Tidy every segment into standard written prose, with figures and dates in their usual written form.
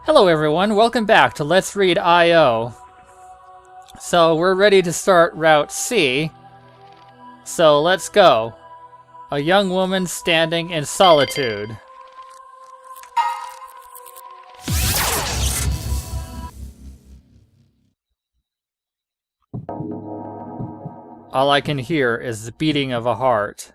Hello everyone, welcome back to Let's Read I.O. So we're ready to start Route C. So let's go. A young woman standing in solitude. All I can hear is the beating of a heart.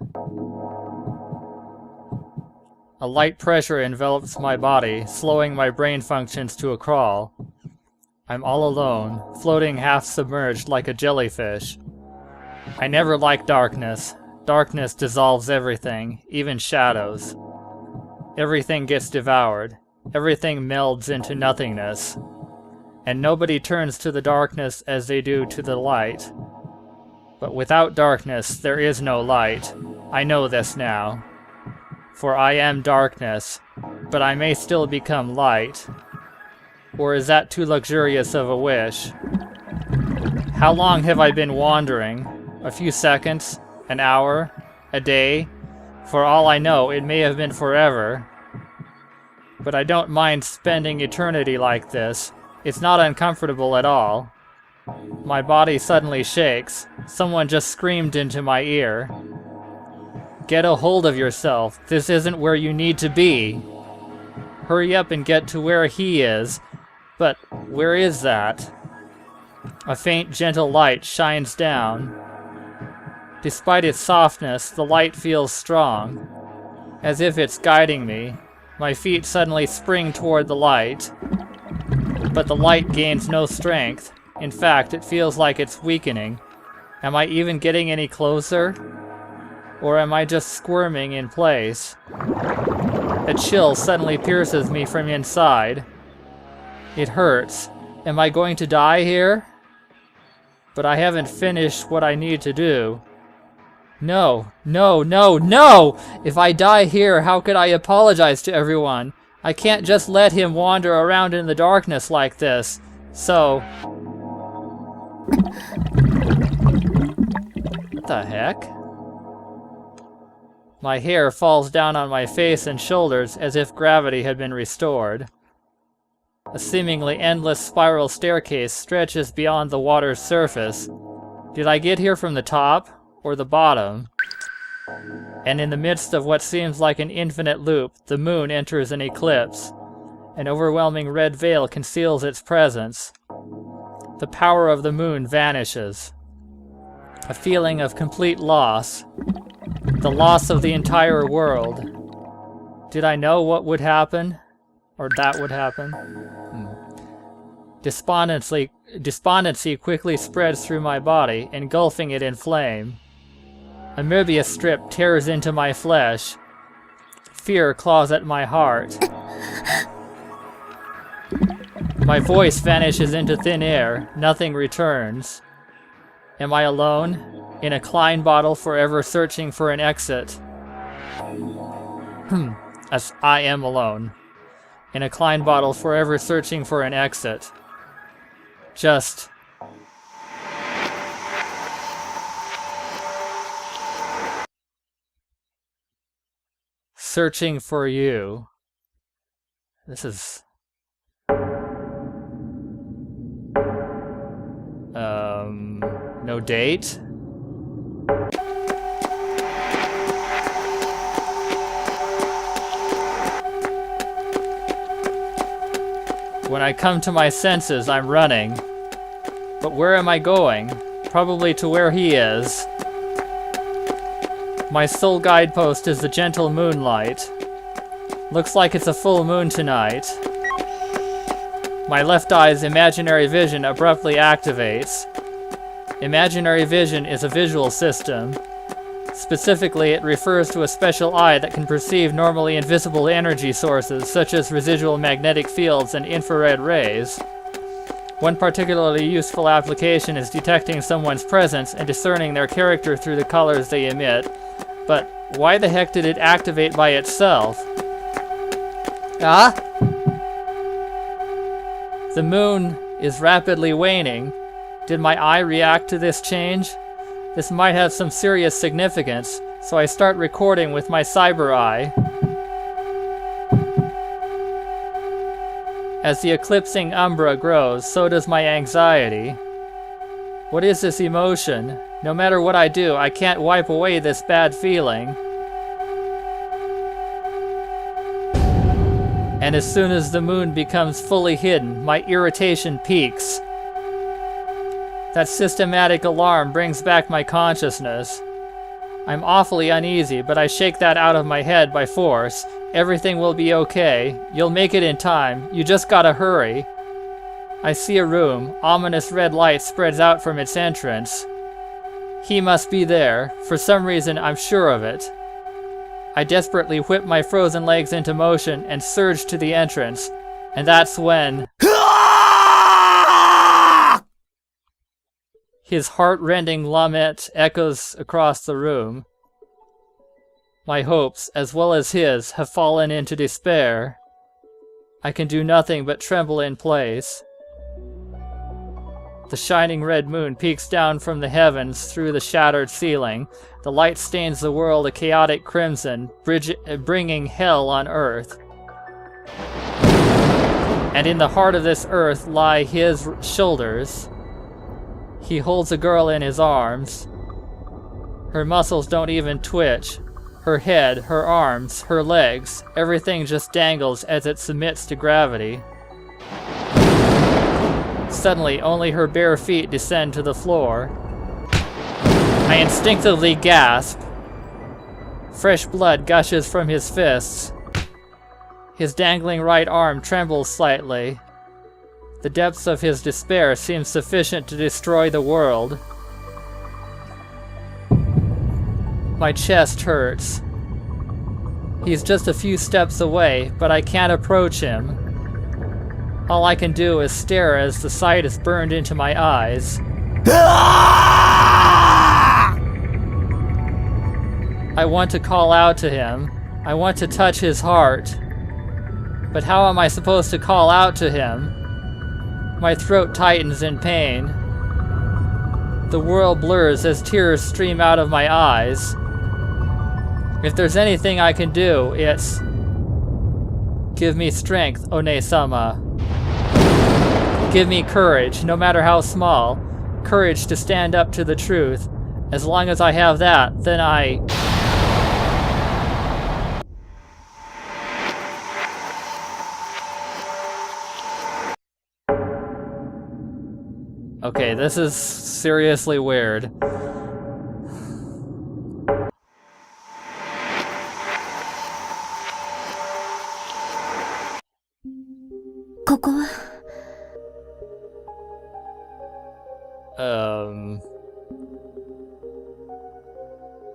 A light pressure envelops my body, slowing my brain functions to a crawl. I'm all alone, floating half submerged like a jellyfish. I never like darkness. Darkness dissolves everything, even shadows. Everything gets devoured. Everything melds into nothingness. And nobody turns to the darkness as they do to the light. But without darkness, there is no light. I know this now. For I am darkness, but I may still become light. Or is that too luxurious of a wish? How long have I been wandering? A few seconds? An hour? A day? For all I know, it may have been forever. But I don't mind spending eternity like this. It's not uncomfortable at all. My body suddenly shakes. Someone just screamed into my ear. Get a hold of yourself. This isn't where you need to be. Hurry up and get to where he is. But where is that? A faint, gentle light shines down. Despite its softness, the light feels strong, as if it's guiding me. My feet suddenly spring toward the light, but the light gains no strength. In fact, it feels like it's weakening. Am I even getting any closer? Or am I just squirming in place? A chill suddenly pierces me from inside. It hurts. Am I going to die here? But I haven't finished what I need to do. No, no, no, no! If I die here, how could I apologize to everyone? I can't just let him wander around in the darkness like this. So... What the heck? My hair falls down on my face and shoulders as if gravity had been restored. A seemingly endless spiral staircase stretches beyond the water's surface. Did I get here from the top or the bottom? And in the midst of what seems like an infinite loop, the moon enters an eclipse. An overwhelming red veil conceals its presence. The power of the moon vanishes. A feeling of complete loss. The loss of the entire world. Did I know what would happen? Or that would happen? Despondency quickly spreads through my body, engulfing it in flame. A Möbius strip tears into my flesh. Fear claws at my heart. My voice vanishes into thin air. Nothing returns. Am I alone? In a Klein bottle, forever searching for an exit. As I am alone. In a Klein bottle, forever searching for an exit. Just... searching for you. This is... no date? When I come to my senses, I'm running. But where am I going? Probably to where he is. My sole guidepost is the gentle moonlight. Looks like it's a full moon tonight. My left eye's imaginary vision abruptly activates. Imaginary vision is a visual system. Specifically, it refers to a special eye that can perceive normally invisible energy sources, such as residual magnetic fields and infrared rays. One particularly useful application is detecting someone's presence and discerning their character through the colors they emit. But why the heck did it activate by itself? Ah? The moon is rapidly waning. Did my eye react to this change? This might have some serious significance, so I start recording with my cyber eye. As the eclipsing umbra grows, so does my anxiety. What is this emotion? No matter what I do, I can't wipe away this bad feeling. And as soon as the moon becomes fully hidden, my irritation peaks. That systematic alarm brings back my consciousness. I'm awfully uneasy, but I shake that out of my head by force. Everything will be okay. You'll make it in time. You just gotta hurry. I see a room. Ominous red light spreads out from its entrance. He must be there. For some reason, I'm sure of it. I desperately whip my frozen legs into motion and surge to the entrance. And that's when... his heart-rending lament echoes across the room. My hopes, as well as his, have fallen into despair. I can do nothing but tremble in place. The shining red moon peeks down from the heavens through the shattered ceiling. The light stains the world a chaotic crimson, bringing hell on earth. And in the heart of this earth lie his shoulders. He holds a girl in his arms. Her muscles don't even twitch. Her head, her arms, her legs, everything just dangles as it submits to gravity. Suddenly, only her bare feet descend to the floor. I instinctively gasp. Fresh blood gushes from his fists. His dangling right arm trembles slightly. The depths of his despair seem sufficient to destroy the world. My chest hurts. He's just a few steps away, but I can't approach him. All I can do is stare as the sight is burned into my eyes. I want to call out to him. I want to touch his heart. But how am I supposed to call out to him? My throat tightens in pain. The world blurs as tears stream out of my eyes. If there's anything I can do, it's... give me strength, One-sama. Give me courage, no matter how small. Courage to stand up to the truth. As long as I have that, then I... Okay, this is seriously weird.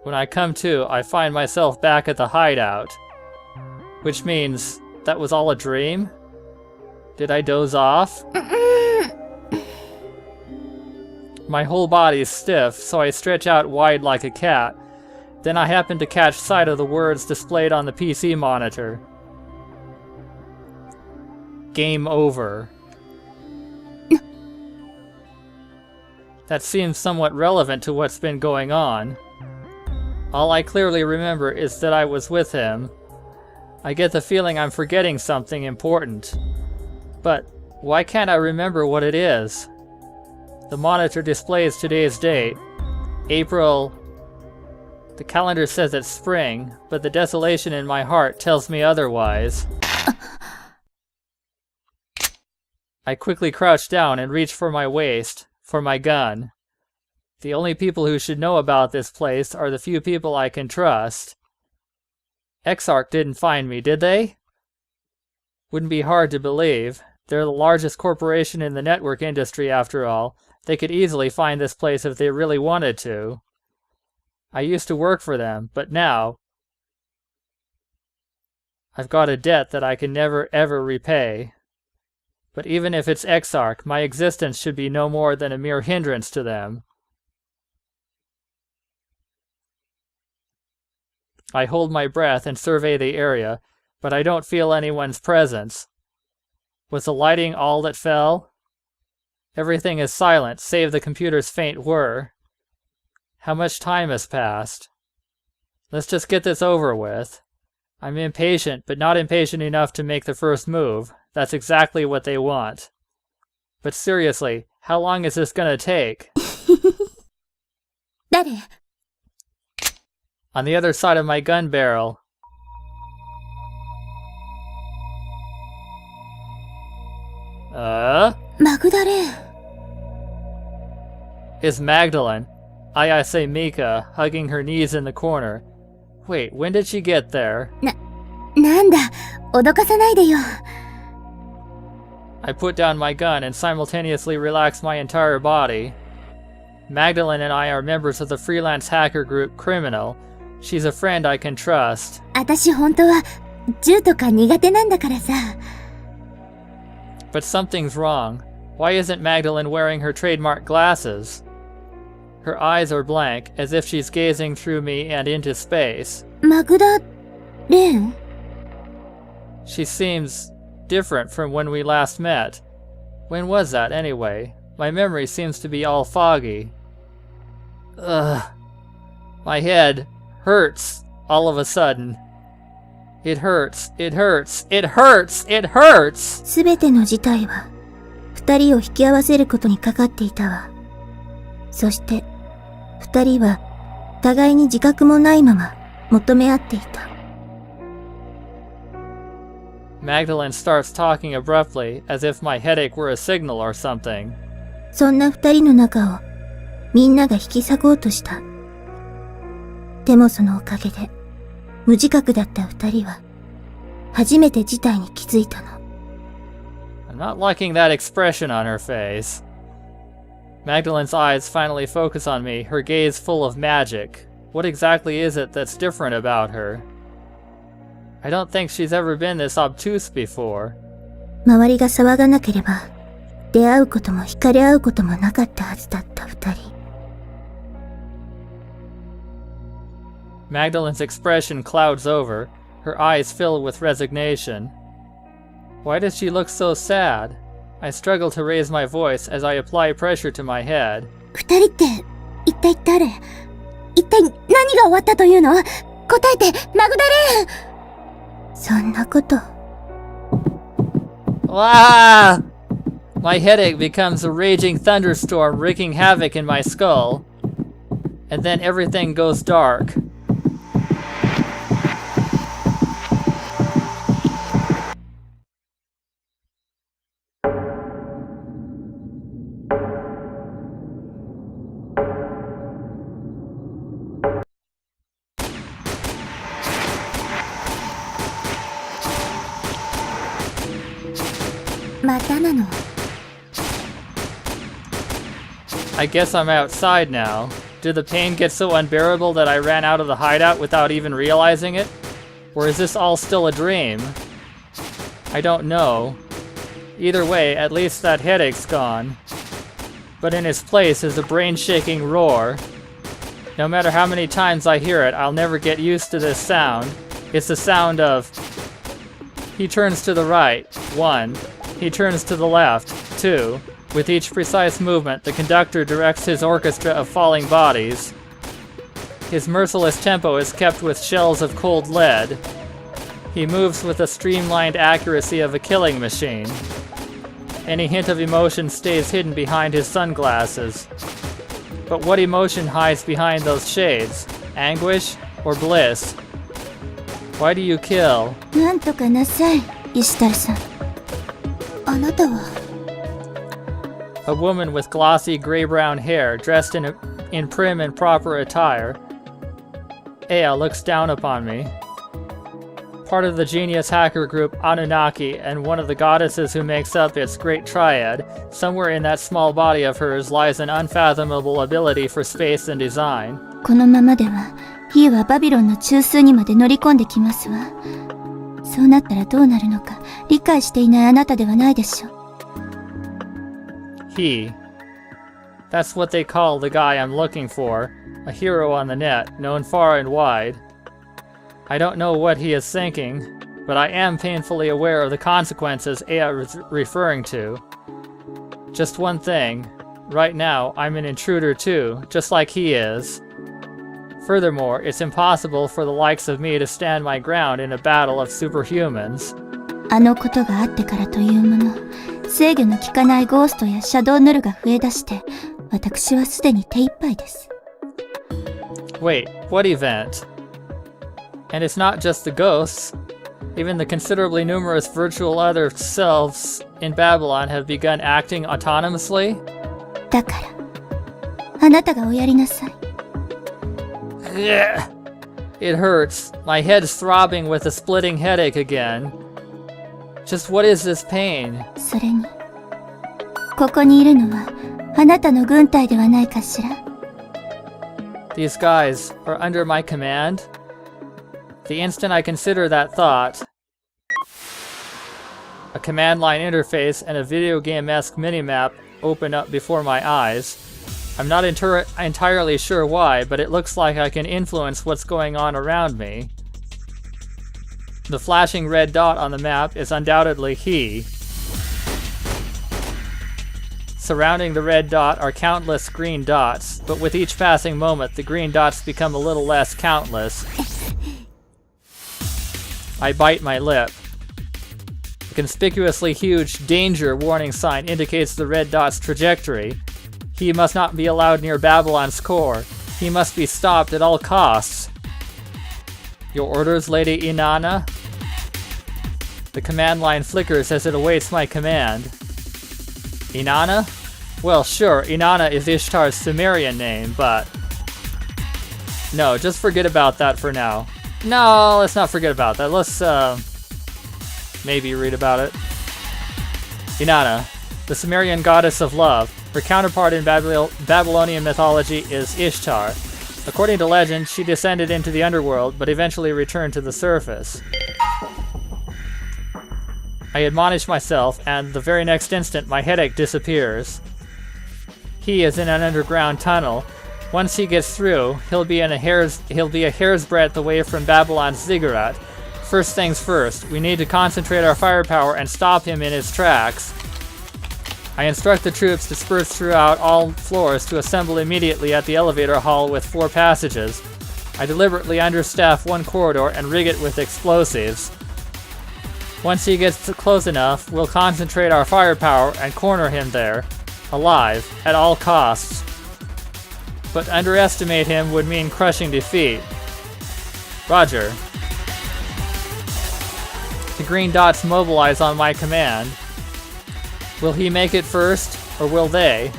When I come to, I find myself back at the hideout. Which means, that was all a dream? Did I doze off? My whole body is stiff, so I stretch out wide like a cat. Then I happen to catch sight of the words displayed on the PC monitor. Game over. That seems somewhat relevant to what's been going on. All I clearly remember is that I was with him. I get the feeling I'm forgetting something important. But why can't I remember what it is? The monitor displays today's date, April... The calendar says it's spring, but the desolation in my heart tells me otherwise. I quickly crouch down and reach for my waist, for my gun. The only people who should know about this place are the few people I can trust. Exarch didn't find me, did they? Wouldn't be hard to believe. They're the largest corporation in the network industry after all. They could easily find this place if they really wanted to. I used to work for them, but now... I've got a debt that I can never ever repay. But even if it's Exarch, my existence should be no more than a mere hindrance to them. I hold my breath and survey the area, but I don't feel anyone's presence. Was the lighting all that fell? Everything is silent, save the computer's faint whir. How much time has passed? Let's just get this over with. I'm impatient, but not impatient enough to make the first move. That's exactly what they want. But seriously, how long is this gonna take? 誰？ On the other side of my gun barrel. Magdalene. Is Magdalene. I say Mika, hugging her knees in the corner. Wait, when did she get there? なんだ、脅かさないでよ。I put down my gun and simultaneously relax my entire body. Magdalene and I are members of the freelance hacker group Criminal. She's a friend I can trust. 私本当は銃とか苦手なんだからさ。But something's wrong. Why isn't Magdalene wearing her trademark glasses? Her eyes are blank, as if she's gazing through me and into space. マグダレン？ She seems different from when we last met. When was that, anyway? My memory seems to be all foggy. Ugh. My head hurts all of a sudden. It hurts, it hurts, it hurts, it hurts! すべての事態は、二人を引き合わせることにかかっていたわ。そして、二人は、互いに自覚もないまま、求め合っていた。Magdalene starts talking abruptly, as if my headache were a signal or something. そんな二人の中を、みんなが引き裂こうとした。でもそのおかげで、無自覚だった二人は、初めて事態に気づいたの。I'm not liking that expression on her face. Magdalene's eyes finally focus on me, her gaze full of magic. What exactly is it that's different about her? I don't think she's ever been this obtuse before. 周りが騒がなければ、出会うことも惹かれ合うこともなかったはずだった二人。Magdalene's expression clouds over, her eyes fill with resignation. Why does she look so sad? I struggle to raise my voice as I apply pressure to my head. 二人って、一体誰？一体何が終わったというの？答えて、マグダレーン！そんなこと。Ah! My headache becomes a raging thunderstorm wreaking havoc in my skull. And then everything goes dark. I guess I'm outside now. Did the pain get so unbearable that I ran out of the hideout without even realizing it? Or is this all still a dream? I don't know. Either way, at least that headache's gone. But in its place is a brain-shaking roar. No matter how many times I hear it, I'll never get used to this sound. It's the sound of... He turns to the right, 1. He turns to the left, 2. With each precise movement, the conductor directs his orchestra of falling bodies. His merciless tempo is kept with shells of cold lead. He moves with the streamlined accuracy of a killing machine. Any hint of emotion stays hidden behind his sunglasses. But what emotion hides behind those shades? Anguish or bliss? Why do you kill? なんとかなさい、Ishtarさん。あなたは。A woman with glossy gray-brown hair, dressed in prim and proper attire. Aya looks down upon me. Part of the genius hacker group Anunnaki and one of the goddesses who makes up its great triad, somewhere in that small body of hers lies an unfathomable ability for space and design. このままでは、ヒーはバビロンの中枢にまで乗り込んできますわ。そうなったらどうなるのか、理解していないあなたではないでしょう。He. That's what they call the guy I'm looking for, a hero on the net, known far and wide. I don't know what he is thinking, but I am painfully aware of the consequences Aya is referring to. Just one thing. Right now, I'm an intruder too, just like he is. Furthermore, it's impossible for the likes of me to stand my ground in a battle of superhumans. あのことがあってからというもの、制御の効かないゴーストやシャドウヌルが増え出して、私はすでに手一杯です。Wait, what event? And it's not just the ghosts. Even the considerably numerous virtual other selves in Babylon have begun acting autonomously. だから、あなたがおやりなさい。It hurts. My head's throbbing with a splitting headache again. Just what is this pain? それに、ここにいるのはあなたの軍隊ではないかしら。These guys are under my command? The instant I consider that thought, a command line interface and a video game-esque minimap open up before my eyes. I'm not entirely sure why, but it looks like I can influence what's going on around me. The flashing red dot on the map is undoubtedly he. Surrounding the red dot are countless green dots, but with each passing moment, the green dots become a little less countless. I bite my lip. The conspicuously huge danger warning sign indicates the red dot's trajectory. He must not be allowed near Babylon's core. He must be stopped at all costs. Your orders, Lady Inanna? The command line flickers as it awaits my command. Inanna? Well, sure, Inanna is Ishtar's Sumerian name, but... No, just forget about that for now. No, let's not forget about that. Let's, maybe read about it. Inanna, the Sumerian goddess of love. Her counterpart in Babylonian mythology is Ishtar. According to legend, she descended into the underworld, but eventually returned to the surface. I admonish myself, and the very next instant, my headache disappears. He is in an underground tunnel. Once he gets through, he'll be a hair's breadth away from Babylon's ziggurat. First things first, we need to concentrate our firepower and stop him in his tracks. I instruct the troops dispersed throughout all floors to assemble immediately at the elevator hall with 4 passages. I deliberately understaff one corridor and rig it with explosives. Once he gets close enough, we'll concentrate our firepower and corner him there, alive, at all costs. But to underestimate him would mean crushing defeat. Roger. The green dots mobilize on my command. Will he make it first, or will they?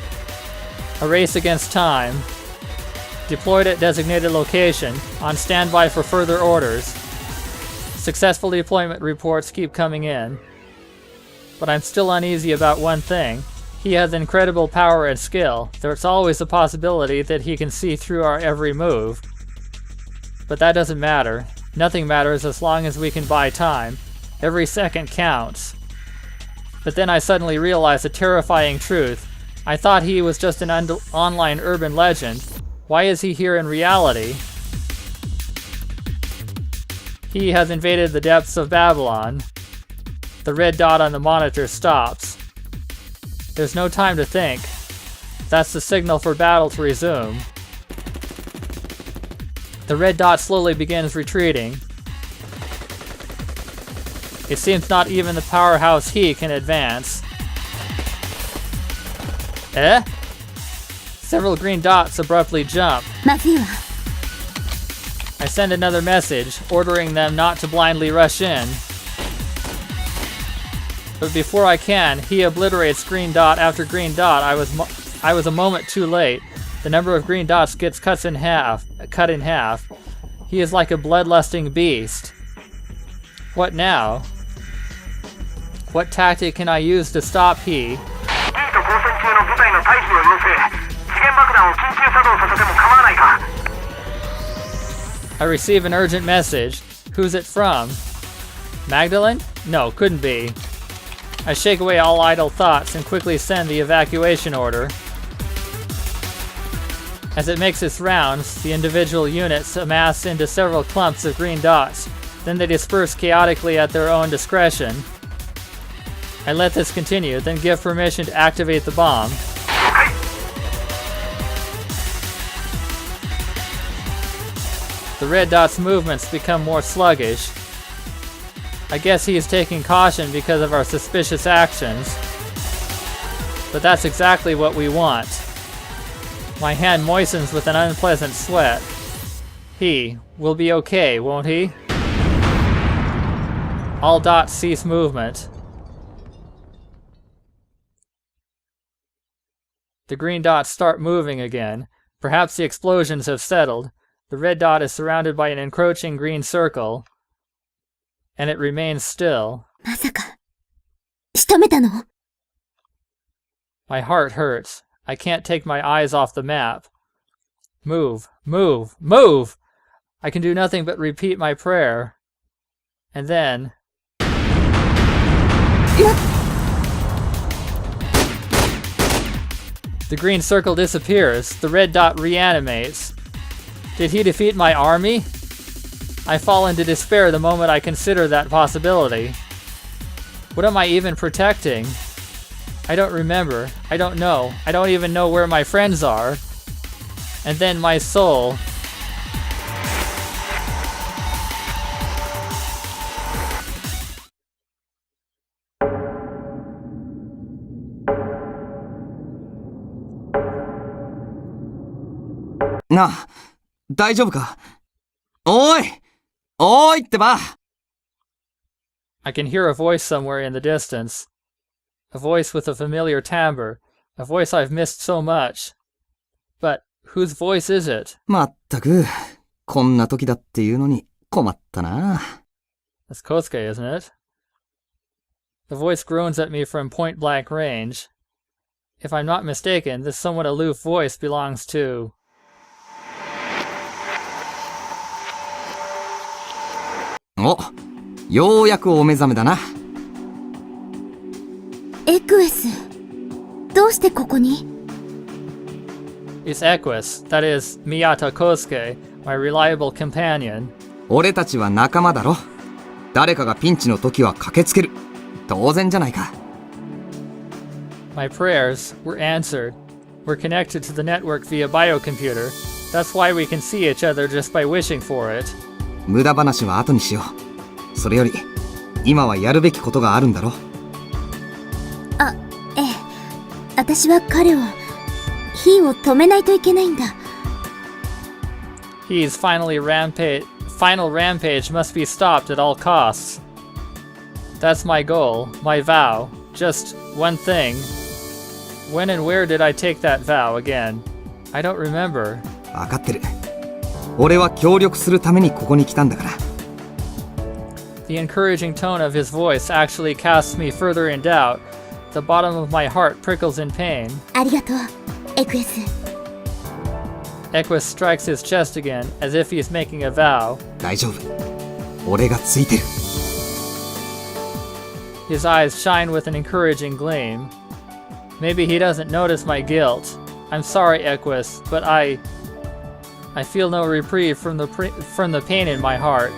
A race against time. Deployed at designated location, on standby for further orders. Successful deployment reports keep coming in. But I'm still uneasy about one thing. He has incredible power and skill. There's always a possibility that he can see through our every move. But that doesn't matter. Nothing matters as long as we can buy time. Every second counts. But then I suddenly realized a terrifying truth. I thought he was just an online urban legend. Why is he here in reality? He has invaded the depths of Babylon. The red dot on the monitor stops. There's no time to think. That's the signal for battle to resume. The red dot slowly begins retreating. It seems not even the powerhouse he can advance. Eh? Several green dots abruptly jump. まずいわ。I send another message, ordering them not to blindly rush in. But before I can, he obliterates green dot after green dot. I was a moment too late. The number of green dots gets cut in half. He is like a bloodlusting beast. What now? What tactic can I use to stop he? I receive an urgent message. Who's it from? Magdalene? No, couldn't be. I shake away all idle thoughts and quickly send the evacuation order. As it makes its rounds, the individual units amass into several clumps of green dots. Then they disperse chaotically at their own discretion. I let this continue, then give permission to activate the bomb. The red dot's movements become more sluggish. I guess he is taking caution because of our suspicious actions. But that's exactly what we want. My hand moistens with an unpleasant sweat. He will be okay, won't he? All dots cease movement. The green dots start moving again. Perhaps the explosions have settled. The red dot is surrounded by an encroaching green circle, and it remains still. まさか、仕留めたの? My heart hurts. I can't take my eyes off the map. Move, move, move! I can do nothing but repeat my prayer. And then... The green circle disappears. The red dot reanimates. Did he defeat my army? I fall into despair the moment I consider that possibility. What am I even protecting? I don't remember. I don't know. I don't even know where my friends are. And then my soul...なあ、大丈夫か? おい! おいってば! I can hear a voice somewhere in the distance. A voice with a familiar timbre. A voice I've missed so much. But whose voice is it? まったく、こんな時だっていうのに困ったな. That's Kosuke, isn't it? The voice groans at me from point-blank range. If I'm not mistaken, this somewhat aloof voice belongs to... お、ようやくお目覚めだな。エクエス、どうしてここに? It's Equus, that is, Miyata Kosuke, my reliable companion. 俺たちは仲間だろ。誰かがピンチの時は駆けつける。当然じゃないか。My prayers were answered. We're connected to the network via biocomputer. That's why we can see each other just by wishing for it. 無駄話は後にしよう。それより、今はやるべきことがあるんだろ。あ、ええ。私は彼を、火を止めないといけないんだ。He's final rampage must be stopped at all costs. That's my goal, my vow. Just one thing. When and where did I take that vow again? I don't remember. わかってる。俺は協力するためにここに来たんだから。The encouraging tone of his voice actually casts me further in doubt. The bottom of my heart prickles in pain. ありがとう、エクエス。Equus strikes his chest again, as if he's making a vow. 大丈夫。俺がついてる。His eyes shine with an encouraging gleam. Maybe he doesn't notice my guilt. I'm sorry, Equus, but I feel no reprieve from the pain in my heart.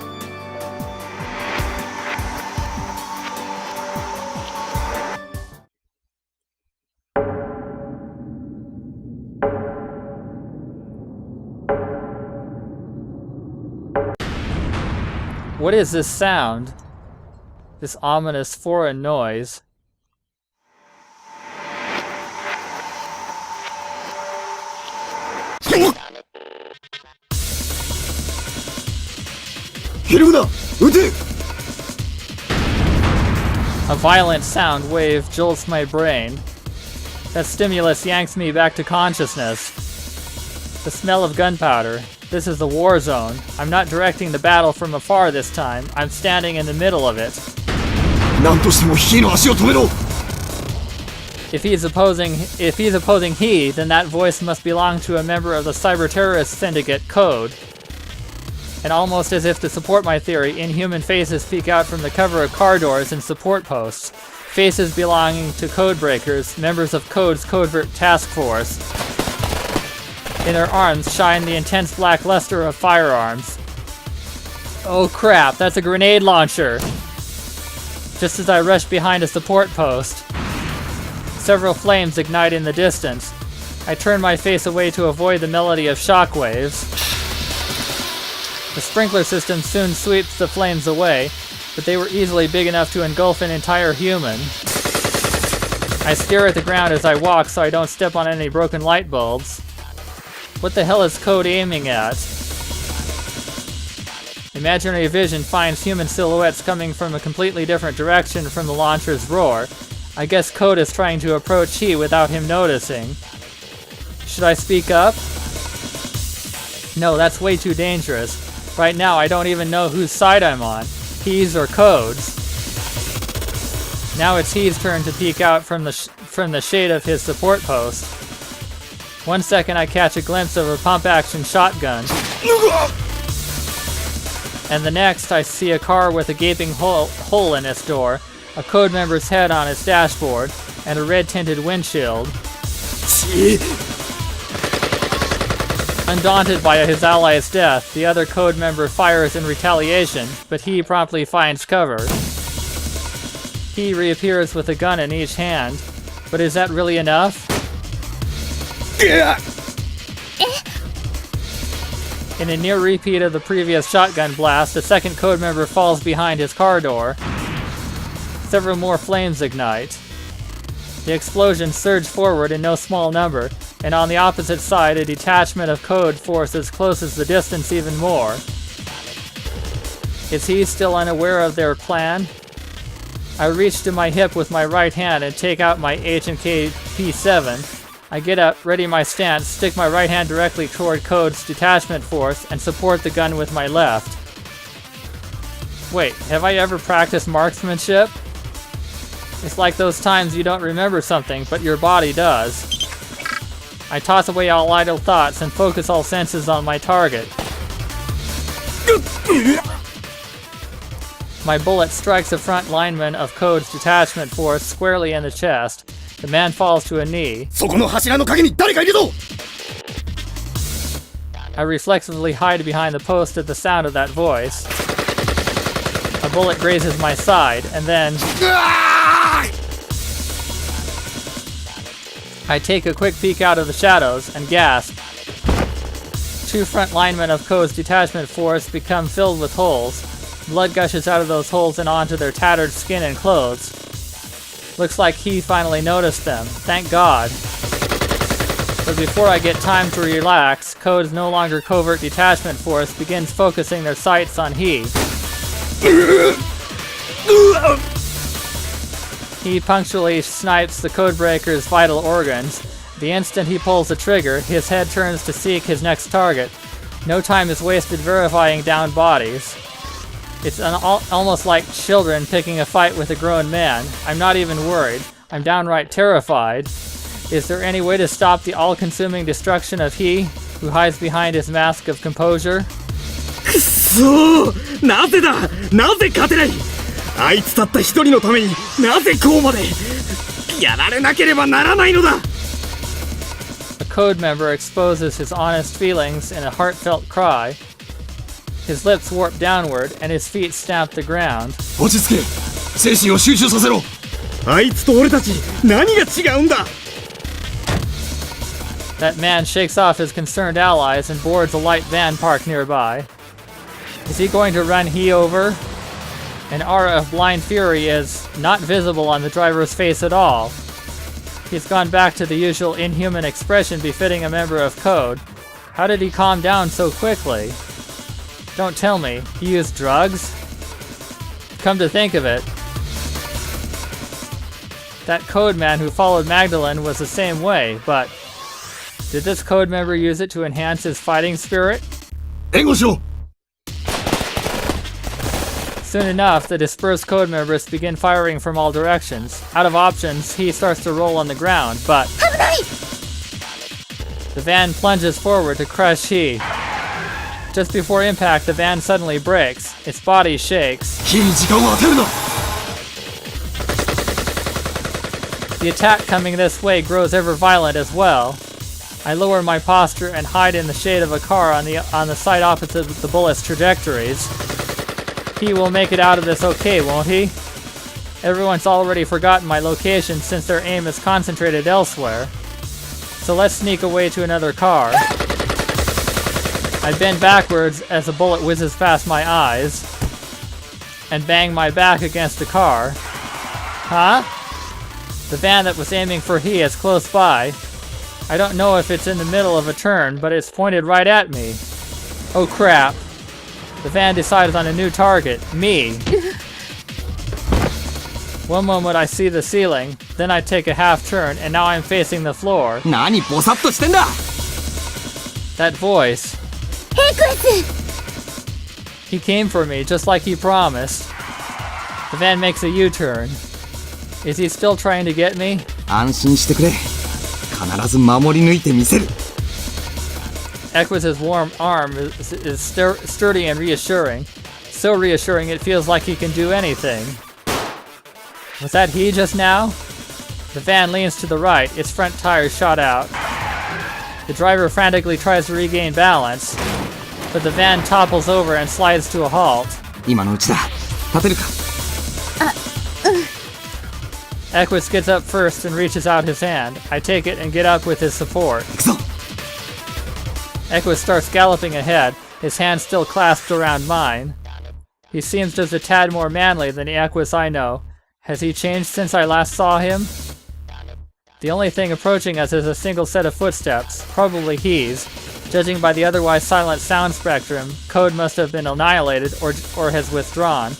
What is this sound? This ominous foreign noise. A violent sound wave jolts my brain. That stimulus yanks me back to consciousness. The smell of gunpowder. This is the war zone. I'm not directing the battle from afar this time. I'm standing in the middle of it. If he's opposing he, then that voice must belong to a member of the cyber-terrorist syndicate, Code. And almost as if to support my theory, inhuman faces peek out from the cover of car doors and support posts. Faces belonging to Codebreakers, members of Code's covert task force. In their arms shine the intense black luster of firearms. Oh crap, that's a grenade launcher! Just as I rush behind a support post, several flames ignite in the distance. I turn my face away to avoid the melody of shockwaves. The sprinkler system soon sweeps the flames away, but they were easily big enough to engulf an entire human. I stare at the ground as I walk so I don't step on any broken light bulbs. What the hell is Code aiming at? Imaginary vision finds human silhouettes coming from a completely different direction from the launcher's roar. I guess Code is trying to approach he without him noticing. Should I speak up? No, that's way too dangerous. Right now I don't even know whose side I'm on. He's or Code's. Now it's He's turn to peek out from the shade of his support post. 1 second I catch a glimpse of a pump-action shotgun. And the next I see a car with a gaping hole in its door, a Code member's head on its dashboard, and a red-tinted windshield. Undaunted by his ally's death, the other Code member fires in retaliation, but he promptly finds cover. He reappears with a gun in each hand, but is that really enough? In a near repeat of the previous shotgun blast, a second Code member falls behind his car door. Several more flames ignite. The explosions surge forward in no small number, and on the opposite side, a detachment of Code forces closes the distance even more. Is he still unaware of their plan? I reach to my hip with my right hand and take out my H&K P7. I get up, ready my stance, stick my right hand directly toward Code's detachment force, and support the gun with my left. Wait, have I ever practiced marksmanship? It's like those times you don't remember something, but your body does. I toss away all idle thoughts and focus all senses on my target. My bullet strikes a front lineman of Code's detachment force squarely in the chest. The man falls to a knee. I reflexively hide behind the post at the sound of that voice. A bullet grazes my side, and then I take a quick peek out of the shadows and gasp. Two front linemen of Code's detachment force become filled with holes. Blood gushes out of those holes and onto their tattered skin and clothes. Looks like he finally noticed them. Thank God. But before I get time to relax, Code's no longer covert detachment force begins focusing their sights on he. He punctually snipes the Codebreaker's vital organs. The instant he pulls the trigger, his head turns to seek his next target. No time is wasted verifying downed bodies. It's almost like children picking a fight with a grown man. I'm not even worried. I'm downright terrified. Is there any way to stop the all-consuming destruction of he, who hides behind his mask of composure? The Code member exposes his honest feelings in a heartfelt cry. His lips warp downward, and his feet stamp the ground. That man shakes off his concerned allies and boards a light van parked nearby. Is he going to run he over? An aura of blind fury is not visible on the driver's face at all. He's gone back to the usual inhuman expression befitting a member of Code. How did he calm down so quickly? Don't tell me, he used drugs? Come to think of it, that Code man who followed Magdalene was the same way, but did this Code member use it to enhance his fighting spirit? Soon enough, the dispersed Code members begin firing from all directions. Out of options, he starts to roll on the ground, but the van plunges forward to crush he. Just before impact, the van suddenly brakes. Its body shakes. The attack coming this way grows ever violent as well. I lower my posture and hide in the shade of a car on the side opposite the bullet's trajectories. He will make it out of this okay, won't he? Everyone's already forgotten my location since their aim is concentrated elsewhere. So let's sneak away to another car. I bend backwards as a bullet whizzes past my eyes and bang my back against the car. Huh? The van that was aiming for he is close by. I don't know if it's in the middle of a turn, but it's pointed right at me. Oh crap. The van decides on a new target, me. One moment I see the ceiling, then I take a half turn, and now I'm facing the floor. 何ボサッとしてんだ That voice. He came for me, just like he promised. The van makes a U-turn. Is he still trying to get me? 安心してくれ必ず守り抜いてみせる Equus' warm arm is sturdy and reassuring. So reassuring it feels like he can do anything. Was that he just now? The van leans to the right, its front tires shot out. The driver frantically tries to regain balance, but the van topples over and slides to a halt. 今のうちだ立てるか Equus gets up first and reaches out his hand. I take it and get up with his support. 行くぞ Equus starts galloping ahead, his hand still clasped around mine. He seems just a tad more manly than the Equus I know. Has he changed since I last saw him? The only thing approaching us is a single set of footsteps, probably he's. Judging by the otherwise silent sound spectrum, code must have been annihilated or has withdrawn.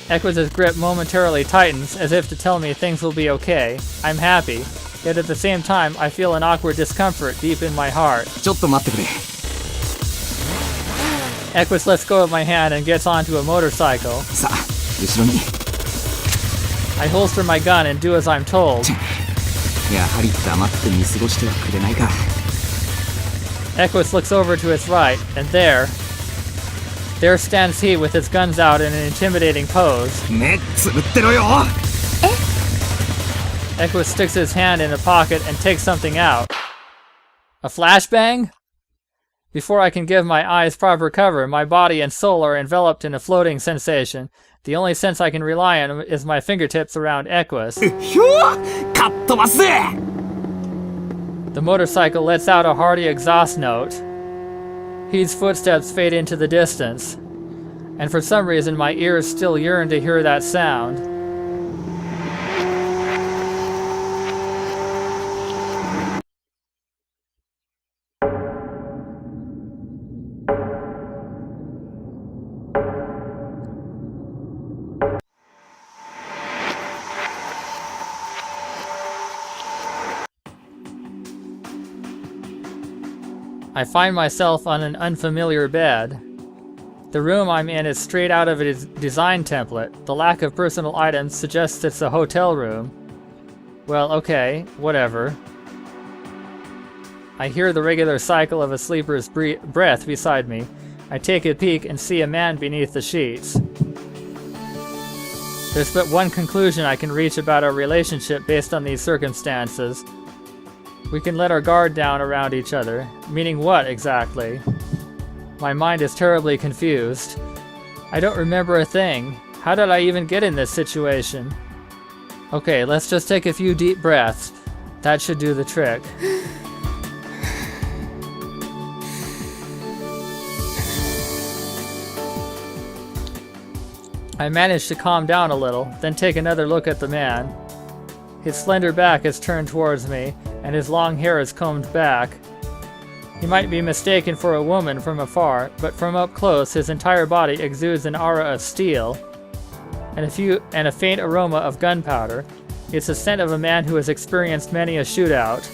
Equus' grip momentarily tightens, as if to tell me things will be okay. I'm happy, yet at the same time I feel an awkward discomfort deep in my heart. ちょっと待ってくれ Equus lets go of my hand and gets onto a motorcycle. さあ後ろに I holster my gun and do as I'm told. やはり黙って見過ごしてはくれないか Equus looks over to its right, and there stands he with his guns out in an intimidating pose. 目つぶってろよ Equus sticks his hand in a pocket and takes something out. A flashbang? Before I can give my eyes proper cover, my body and soul are enveloped in a floating sensation. The only sense I can rely on is my fingertips around Equus. ひょーかっ飛ばすぜ The motorcycle lets out a hearty exhaust note. He's footsteps fade into the distance, and for some reason my ears still yearn to hear that sound. I find myself on an unfamiliar bed. The room I'm in is straight out of a design template. The lack of personal items suggests it's a hotel room. Well, okay, whatever. I hear the regular cycle of a sleeper's breath beside me. I take a peek and see a man beneath the sheets. There's but one conclusion I can reach about our relationship based on these circumstances. We can let our guard down around each other. Meaning what, exactly? My mind is terribly confused. I don't remember a thing. How did I even get in this situation? Okay, let's just take a few deep breaths. That should do the trick. I manage to calm down a little, then take another look at the man. His slender back is turned towards me, and his long hair is combed back. He might be mistaken for a woman from afar, but from up close his entire body exudes an aura of steel, and a faint aroma of gunpowder. It's the scent of a man who has experienced many a shootout.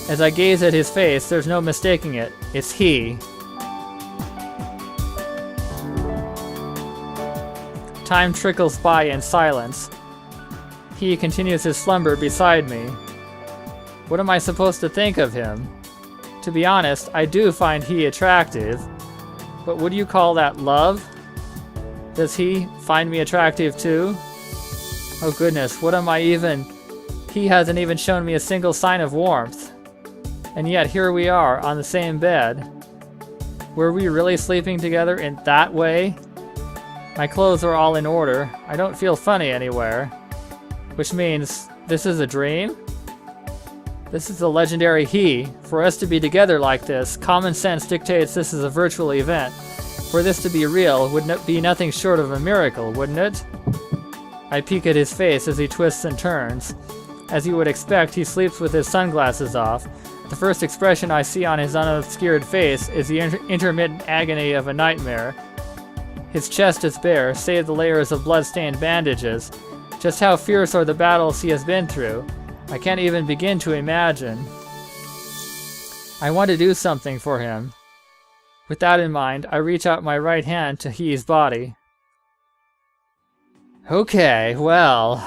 As I gaze at his face, there's no mistaking it. It's he. Time trickles by in silence. He continues his slumber beside me. What am I supposed to think of him? To be honest, I do find he attractive. But would you call that love? Does he find me attractive too? Oh goodness, what am I even... He hasn't even shown me a single sign of warmth. And yet here we are, on the same bed. Were we really sleeping together in that way? My clothes are all in order. I don't feel funny anywhere. Which means, this is a dream? This is the legendary he. For us to be together like this, common sense dictates this is a virtual event. For this to be real would be nothing short of a miracle, wouldn't it? I peek at his face as he twists and turns. As you would expect, he sleeps with his sunglasses off. The first expression I see on his unobscured face is the intermittent agony of a nightmare. His chest is bare, save the layers of blood-stained bandages. Just how fierce are the battles he has been through? I can't even begin to imagine. I want to do something for him. With that in mind, I reach out my right hand to He's body. Okay, well...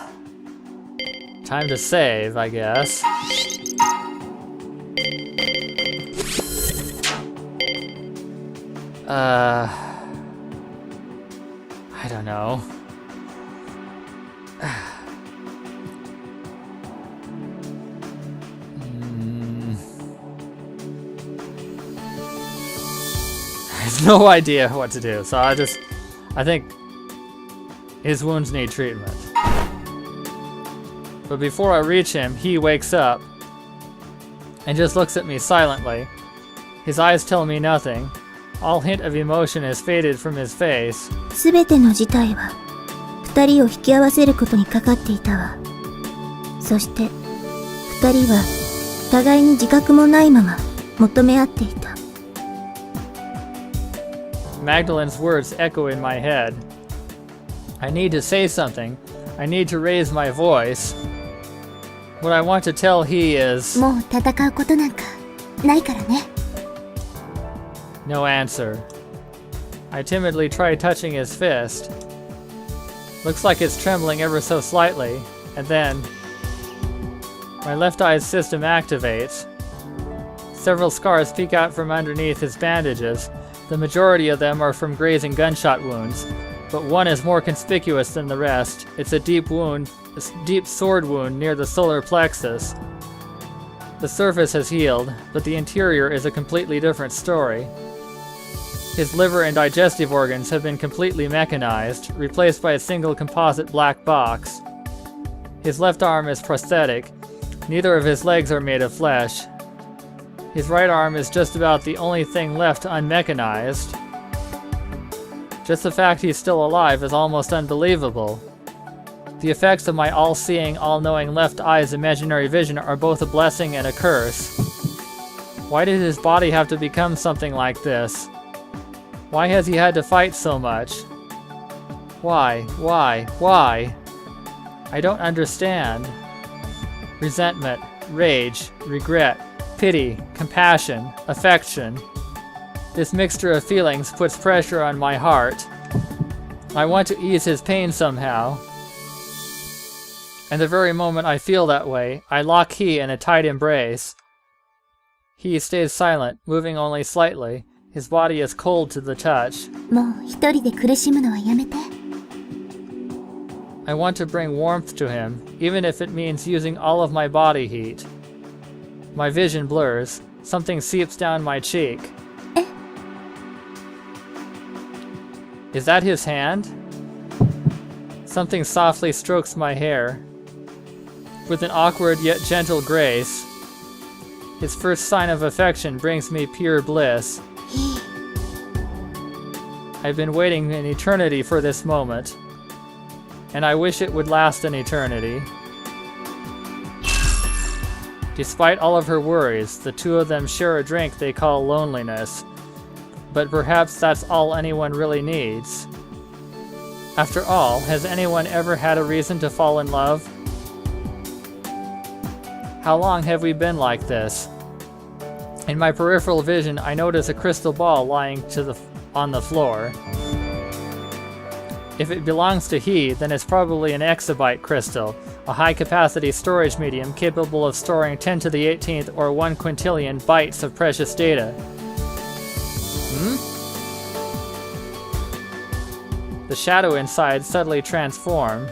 time to save, I guess. I don't know. I have no idea what to do, so I think his wounds need treatment. But before I reach him, he wakes up and just looks at me silently. His eyes tell me nothing. All hint of emotion has faded from his face. すべての事態は二人を引き合わせることにかかっていたわ。そして二人は互いに自覚もないまま求め合っていた。Magdalen's words echo in my head. I need to say something. I need to raise my voice. What I want to tell he is... もう戦うことなんかないからね。No answer. I timidly try touching his fist. Looks like it's trembling ever so slightly, and then... my left eye's system activates. Several scars peek out from underneath his bandages. The majority of them are from grazing gunshot wounds, but one is more conspicuous than the rest. It's a deep wound, a deep sword wound near the solar plexus. The surface has healed, but the interior is a completely different story. His liver and digestive organs have been completely mechanized, replaced by a single composite black box. His left arm is prosthetic. Neither of his legs are made of flesh. His right arm is just about the only thing left unmechanized. Just the fact he's still alive is almost unbelievable. The effects of my all-seeing, all-knowing left eye's imaginary vision are both a blessing and a curse. Why did his body have to become something like this? Why has he had to fight so much? Why? I don't understand. Resentment, rage, regret, pity, compassion, affection. This mixture of feelings puts pressure on my heart. I want to ease his pain somehow. And the very moment I feel that way, I lock he in a tight embrace. He stays silent, moving only slightly. His body is cold to the touch. もう一人で苦しむのはやめて。I want to bring warmth to him, even if it means using all of my body heat. My vision blurs. Something seeps down my cheek. Is that his hand? Something softly strokes my hair. With an awkward yet gentle grace. His first sign of affection brings me pure bliss. I've been waiting an eternity for this moment. And I wish it would last an eternity. Despite all of her worries, the two of them share a drink they call loneliness. But perhaps that's all anyone really needs. After all, has anyone ever had a reason to fall in love? How long have we been like this? In my peripheral vision, I notice a crystal ball lying on the floor. If it belongs to he, then it's probably an Exabyte Crystal, a high-capacity storage medium capable of storing 10 to the 18th or 1 quintillion bytes of precious data. The shadow inside suddenly transforms.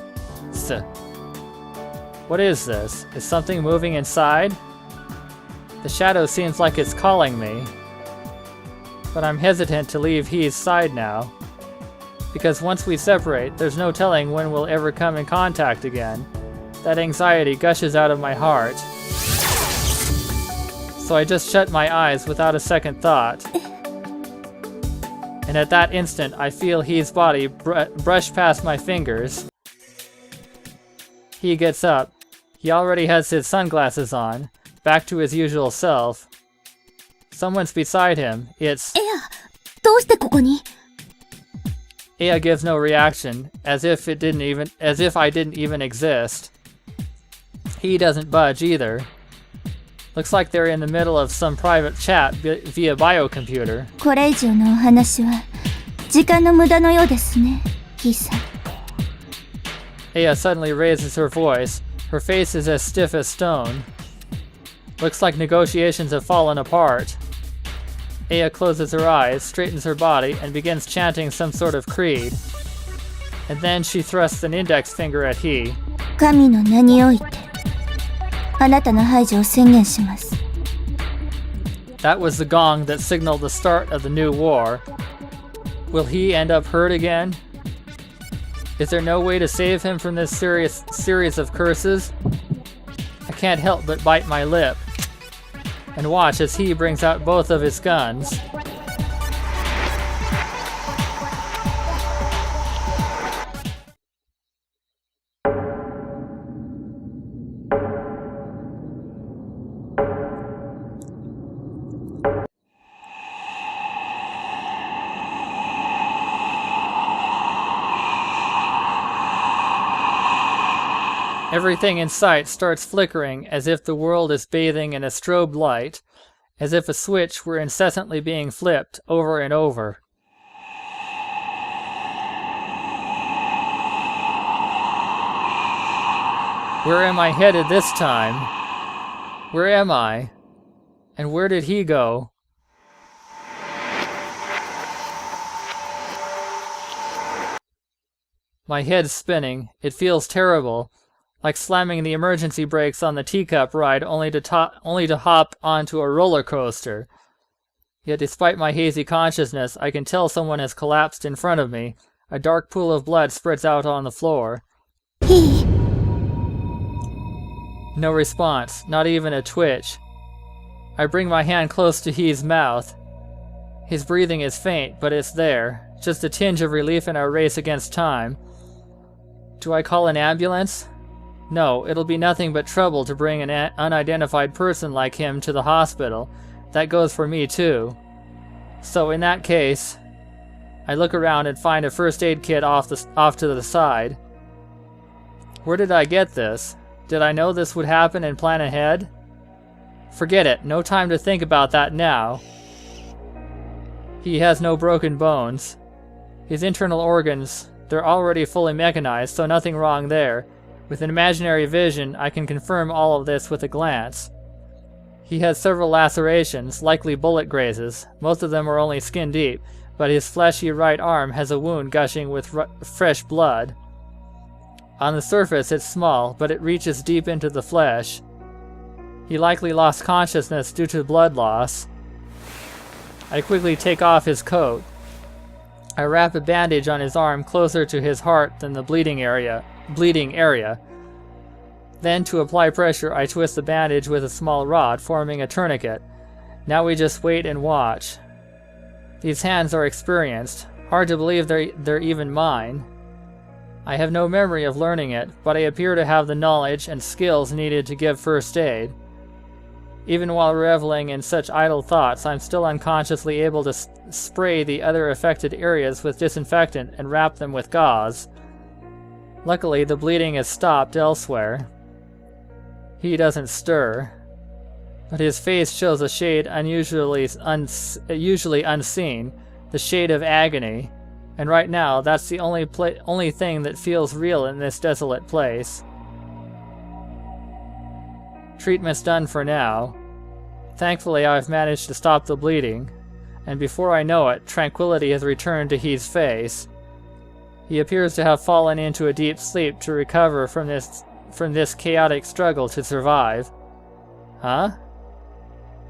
What is this? Is something moving inside? The shadow seems like it's calling me. But I'm hesitant to leave he's side now. Because once we separate, there's no telling when we'll ever come in contact again. That anxiety gushes out of my heart. so I just shut my eyes without a second thought. And at that instant, I feel He's body brush past my fingers. He gets up. He already has his sunglasses on, back to his usual self. Someone's beside him. It's... どうしてここに Aya gives no reaction, as if I didn't even exist. He doesn't budge either. Looks like they're in the middle of some private chat via biocomputer. これ以上のお話は時間の無駄のようですね、ヒさん。Aya suddenly raises her voice. Her face is as stiff as stone. Looks like negotiations have fallen apart. Aya closes her eyes, straightens her body, and begins chanting some sort of creed. And then she thrusts an index finger at He. 神の名においてあなたの排除を宣言します。 That was the gong that signaled the start of the new war. Will he end up hurt again? Is there no way to save him from this series of curses? I can't help but bite my lip and watch as he brings out both of his guns. Everything in sight starts flickering as if the world is bathing in a strobe light, as if a switch were incessantly being flipped over and over. Where am I headed this time? Where am I? And where did he go? My head's spinning. It feels terrible. Like slamming the emergency brakes on the teacup ride only to hop onto a roller coaster. Yet despite my hazy consciousness, I can tell someone has collapsed in front of me. A dark pool of blood spreads out on the floor. He No response, not even a twitch. I bring my hand close to He's mouth. His breathing is faint, but it's there. Just a tinge of relief in our race against time. Do I call an ambulance? No, it'll be nothing but trouble to bring an unidentified person like him to the hospital. That goes for me too. So in that case, I look around and find a first aid kit off to the side. Where did I get this? Did I know this would happen and plan ahead? Forget it, no time to think about that now. He has no broken bones. His internal organs, they're already fully mechanized, so nothing wrong there. With an imaginary vision, I can confirm all of this with a glance. He has several lacerations, likely bullet grazes. Most of them are only skin deep, but his fleshy right arm has a wound gushing with fresh blood. On the surface, it's small, but it reaches deep into the flesh. He likely lost consciousness due to blood loss. I quickly take off his coat. I wrap a bandage on his arm closer to his heart than the bleeding area. Then, to apply pressure, I twist the bandage with a small rod, forming a tourniquet. Now we just wait and watch. These hands are experienced. Hard to believe they're even mine. I have no memory of learning it, but I appear to have the knowledge and skills needed to give first aid. Even while reveling in such idle thoughts, I'm still unconsciously able to spray the other affected areas with disinfectant and wrap them with gauze. Luckily, the bleeding has stopped elsewhere. He doesn't stir, but his face shows a shade usually unseen, the shade of agony, and right now that's the only thing that feels real in this desolate place. Treatment's done for now. Thankfully, I've managed to stop the bleeding, and before I know it, tranquility has returned to his face. He appears to have fallen into a deep sleep to recover from this chaotic struggle to survive. Huh?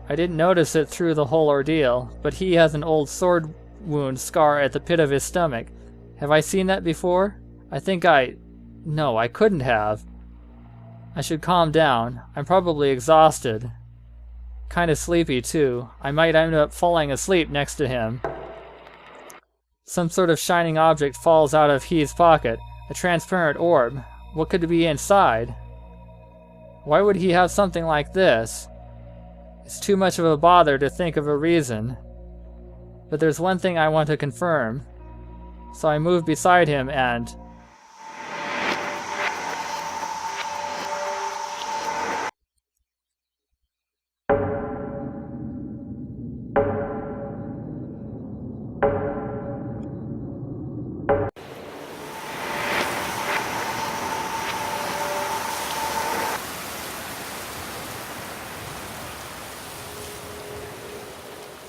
I didn't notice it through the whole ordeal, but he has an old sword wound scar at the pit of his stomach. Have I seen that before? No, I couldn't have. I should calm down. I'm probably exhausted. Kinda sleepy too. I might end up falling asleep next to him. Some sort of shining object falls out of He's pocket. A transparent orb. What could be inside? Why would he have something like this? It's too much of a bother to think of a reason. But there's one thing I want to confirm. So I move beside him and...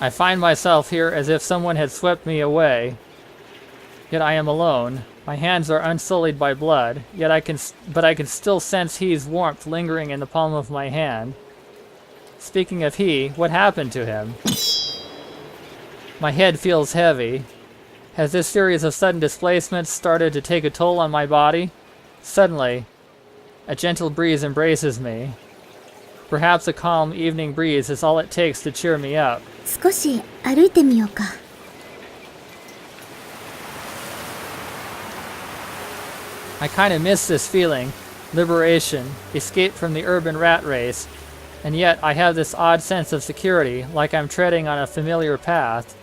I find myself here as if someone had swept me away. Yet I am alone. My hands are unsullied by blood, yet I can still sense He's warmth lingering in the palm of my hand. Speaking of He, what happened to him? My head feels heavy. Has this series of sudden displacements started to take a toll on my body? Suddenly, a gentle breeze embraces me. Perhaps a calm evening breeze is all it takes to cheer me up. 少し歩いてみようか。I kinda miss this feeling. Liberation, escape from the urban rat race. And yet I have this odd sense of security, like I'm treading on a familiar path.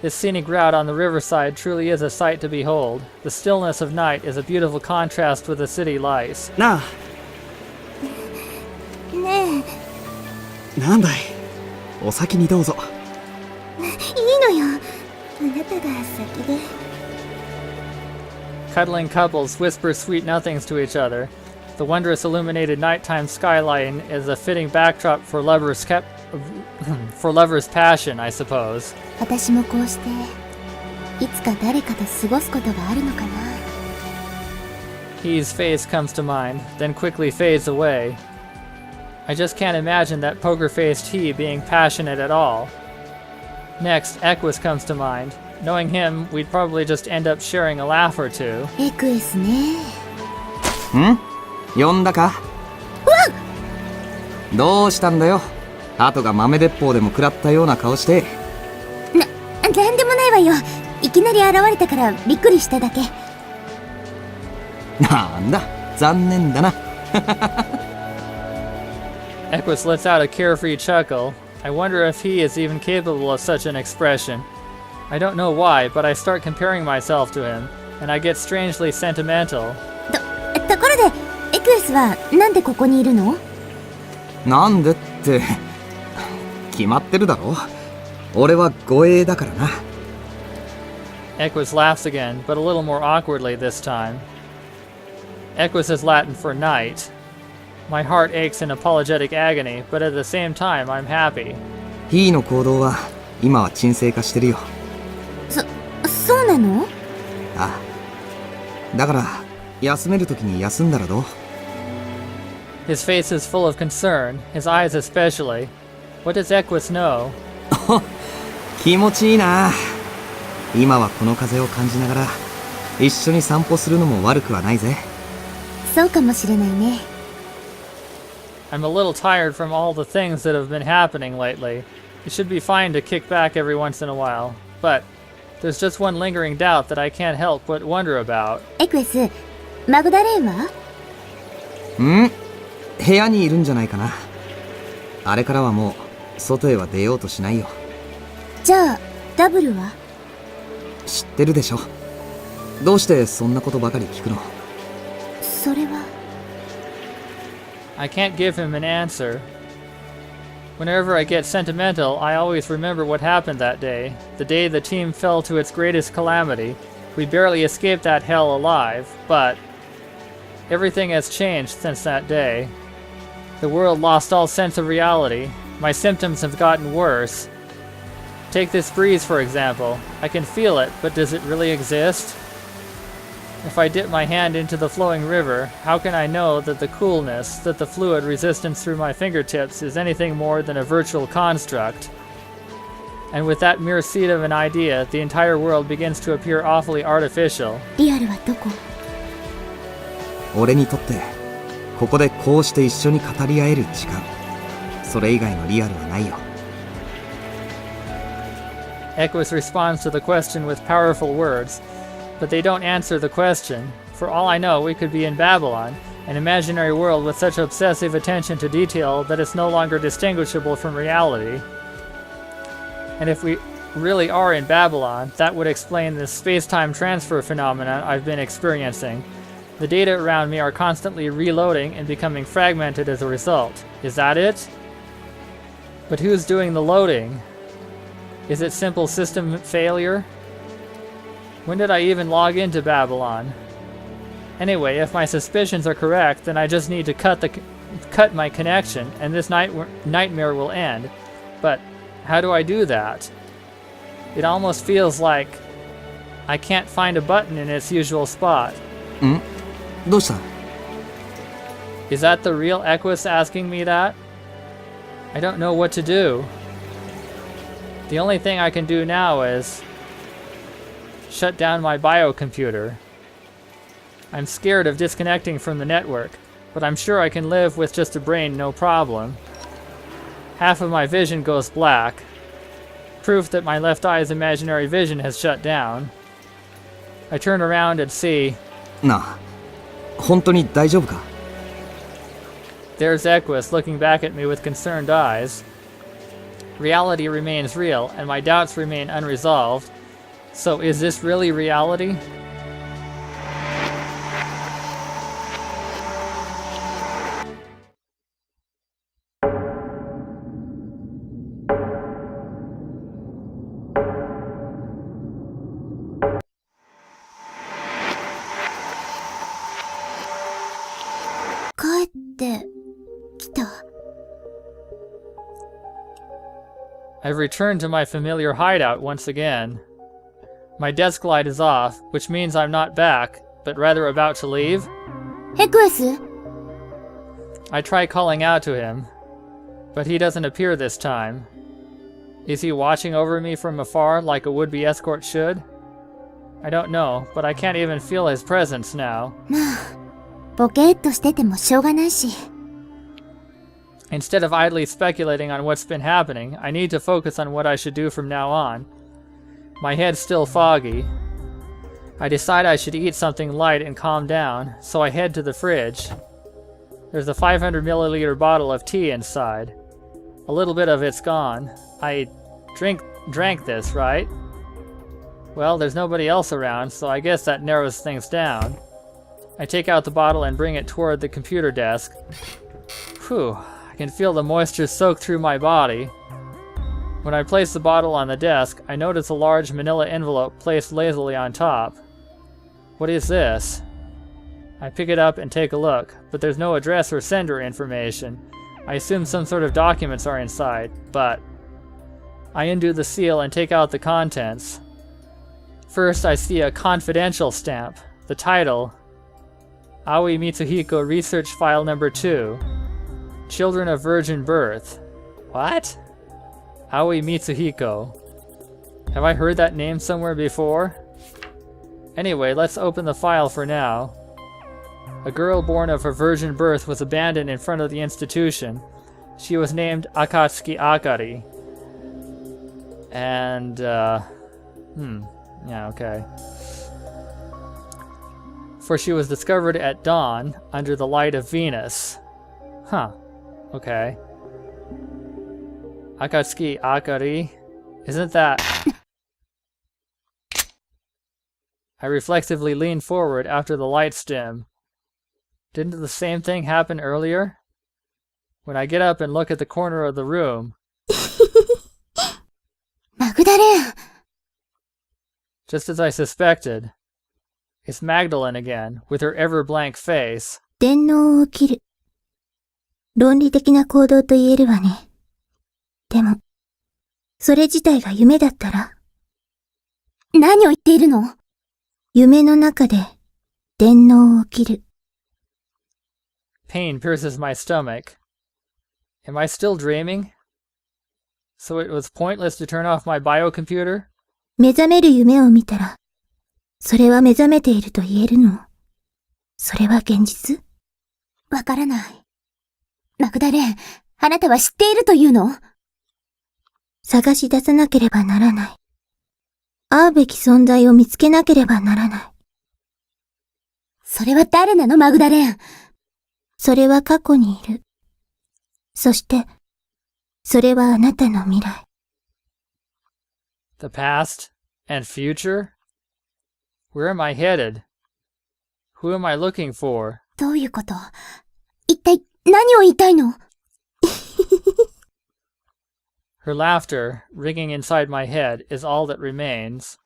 This scenic route on the riverside truly is a sight to behold. The stillness of night is a beautiful contrast with the city lights. なあ、ねなんだい。お先にどうぞ。え、いいのよ。あなたが先で。Cuddling couples whisper sweet nothings to each other. The wondrous illuminated nighttime skyline is a fitting backdrop for lovers' passion, I suppose. 私もこうして、いつか誰かと過ごすことがあるのかな。He's face comes to mind, then quickly fades away. I just can't imagine that poker-faced he being passionate at all. Next, Equus comes to mind. Knowing him, we'd probably just end up sharing a laugh or two. エクエスね。ん？呼んだか？どうしたんだよ。鳩が豆鉄砲でも食らったような顔して。なんでもないわよ。いきなり現れたからびっくりしただけ。なんだ、残念だな。Equus lets out a carefree chuckle. I wonder if he is even capable of such an expression. I don't know why, but I start comparing myself to him, and I get strangely sentimental. ところで、エクエスはなんでここにいるの？なんでって、決まってるだろ。俺は護衛だからな。Equus laughs again, but a little more awkwardly this time. Equus is Latin for night. My heart aches in apologetic agony, but at the same time, I'm happy. ヒーの行動は今は沈静化してるよ。そうなの？ああ。だから休めるときに休んだらどう？ His face is full of concern, his eyes especially. What does Equus know? 気持ちいいな。今はこの風を感じながら一緒に散歩するのも悪くはないぜ。そうかもしれないね。I'm a little tired from all the things that have been happening lately. It should be fine to kick back every once in a while, but there's just one lingering doubt that I can't help but wonder about. エクエス、マグダレーンは？部屋にいるんじゃないかな。あれからはもう外へは出ようとしないよ。じゃあダブルは？知ってるでしょ。どうしてそんなことばかり聞くの？それは。I can't give him an answer. Whenever I get sentimental, I always remember what happened that day. The day the team fell to its greatest calamity. We barely escaped that hell alive, but everything has changed since that day. The world lost all sense of reality. My symptoms have gotten worse. Take this breeze, for example. I can feel it, but does it really exist? If I dip my hand into the flowing river, how can I know that the coolness, that the fluid resistance through my fingertips is anything more than a virtual construct? And with that mere seed of an idea, the entire world begins to appear awfully artificial. リアルはどこ？俺にとってここでこうして一緒に語り合える時間、それ以外のリアルはないよ。Equus responds to the question with powerful words, but they don't answer the question. For all I know, we could be in Babylon, an imaginary world with such obsessive attention to detail that it's no longer distinguishable from reality. And if we really are in Babylon, that would explain the space-time transfer phenomenon I've been experiencing. The data around me are constantly reloading and becoming fragmented as a result. Is that it? But who's doing the loading? Is it simple system failure? When did I even log into Babylon? Anyway, if my suspicions are correct, then I just need to cut my connection, and this nightmare will end. But how do I do that? It almost feels like I can't find a button in its usual spot. どうした？ Is that the real Equus asking me that? I don't know what to do. The only thing I can do now is shut down my biocomputer. I'm scared of disconnecting from the network, but I'm sure I can live with just a brain no problem. Half of my vision goes black. Proof that my left eye's imaginary vision has shut down. I turn around and see... なあ、本当に大丈夫か？ There's Equus looking back at me with concerned eyes. Reality remains real, and my doubts remain unresolved. So is this really reality? I've returned to my familiar hideout once again. My desk light is off, which means I'm not back, but rather about to leave. Equus? I try calling out to him, but he doesn't appear this time. Is he watching over me from afar like a would-be escort should? I don't know, but I can't even feel his presence now. ボケっとしててもしょうがないし。 Instead of idly speculating on what's been happening, I need to focus on what I should do from now on. My head's still foggy. I decide I should eat something light and calm down, so I head to the fridge. There's a 500 milliliter bottle of tea inside. A little bit of it's gone. I drank this, right? Well, there's nobody else around, so I guess that narrows things down. I take out the bottle and bring it toward the computer desk. Whew. I can feel the moisture soak through my body. When I place the bottle on the desk, I notice a large manila envelope placed lazily on top. What is this? I pick it up and take a look, but there's no address or sender information. I assume some sort of documents are inside, but... I undo the seal and take out the contents. First, I see a confidential stamp. The title, Aoi Mitsuhiko Research File Number 2. Children of Virgin Birth. What? Aoi Mitsuhiko. Have I heard that name somewhere before? Anyway, let's open the file for now. A girl born of a virgin birth was abandoned in front of the institution. She was named Akatsuki Akari. And, yeah, okay. For she was discovered at dawn under the light of Venus. Huh. Okay. Akatsuki Akari? Isn't that... I reflexively lean forward after the lights dim. Didn't the same thing happen earlier? When I get up and look at the corner of the room... Just as I suspected, it's Magdalene again, with her ever-blank face. 電脳を切る。論理的な行動と言えるわね。でも、それ自体が夢だったら？何を言っているの？夢の中で電脳を切る。Pain pierces my stomach. Am I still dreaming? So it was pointless to turn off my biocomputer? 目覚める夢を見たら、それは目覚めていると言えるの？それは現実？わからない。マクダレン、あなたは知っているというの？探し出さなければならない。会うべき存在を見つけなければならない。それは誰なの、マグダレン？それは過去にいる。そして、それはあなたの未来。The past and future? Where am I headed? Who am I looking for? どういうこと？一体何を言いたいの？ Her laughter, ringing inside my head, is all that remains.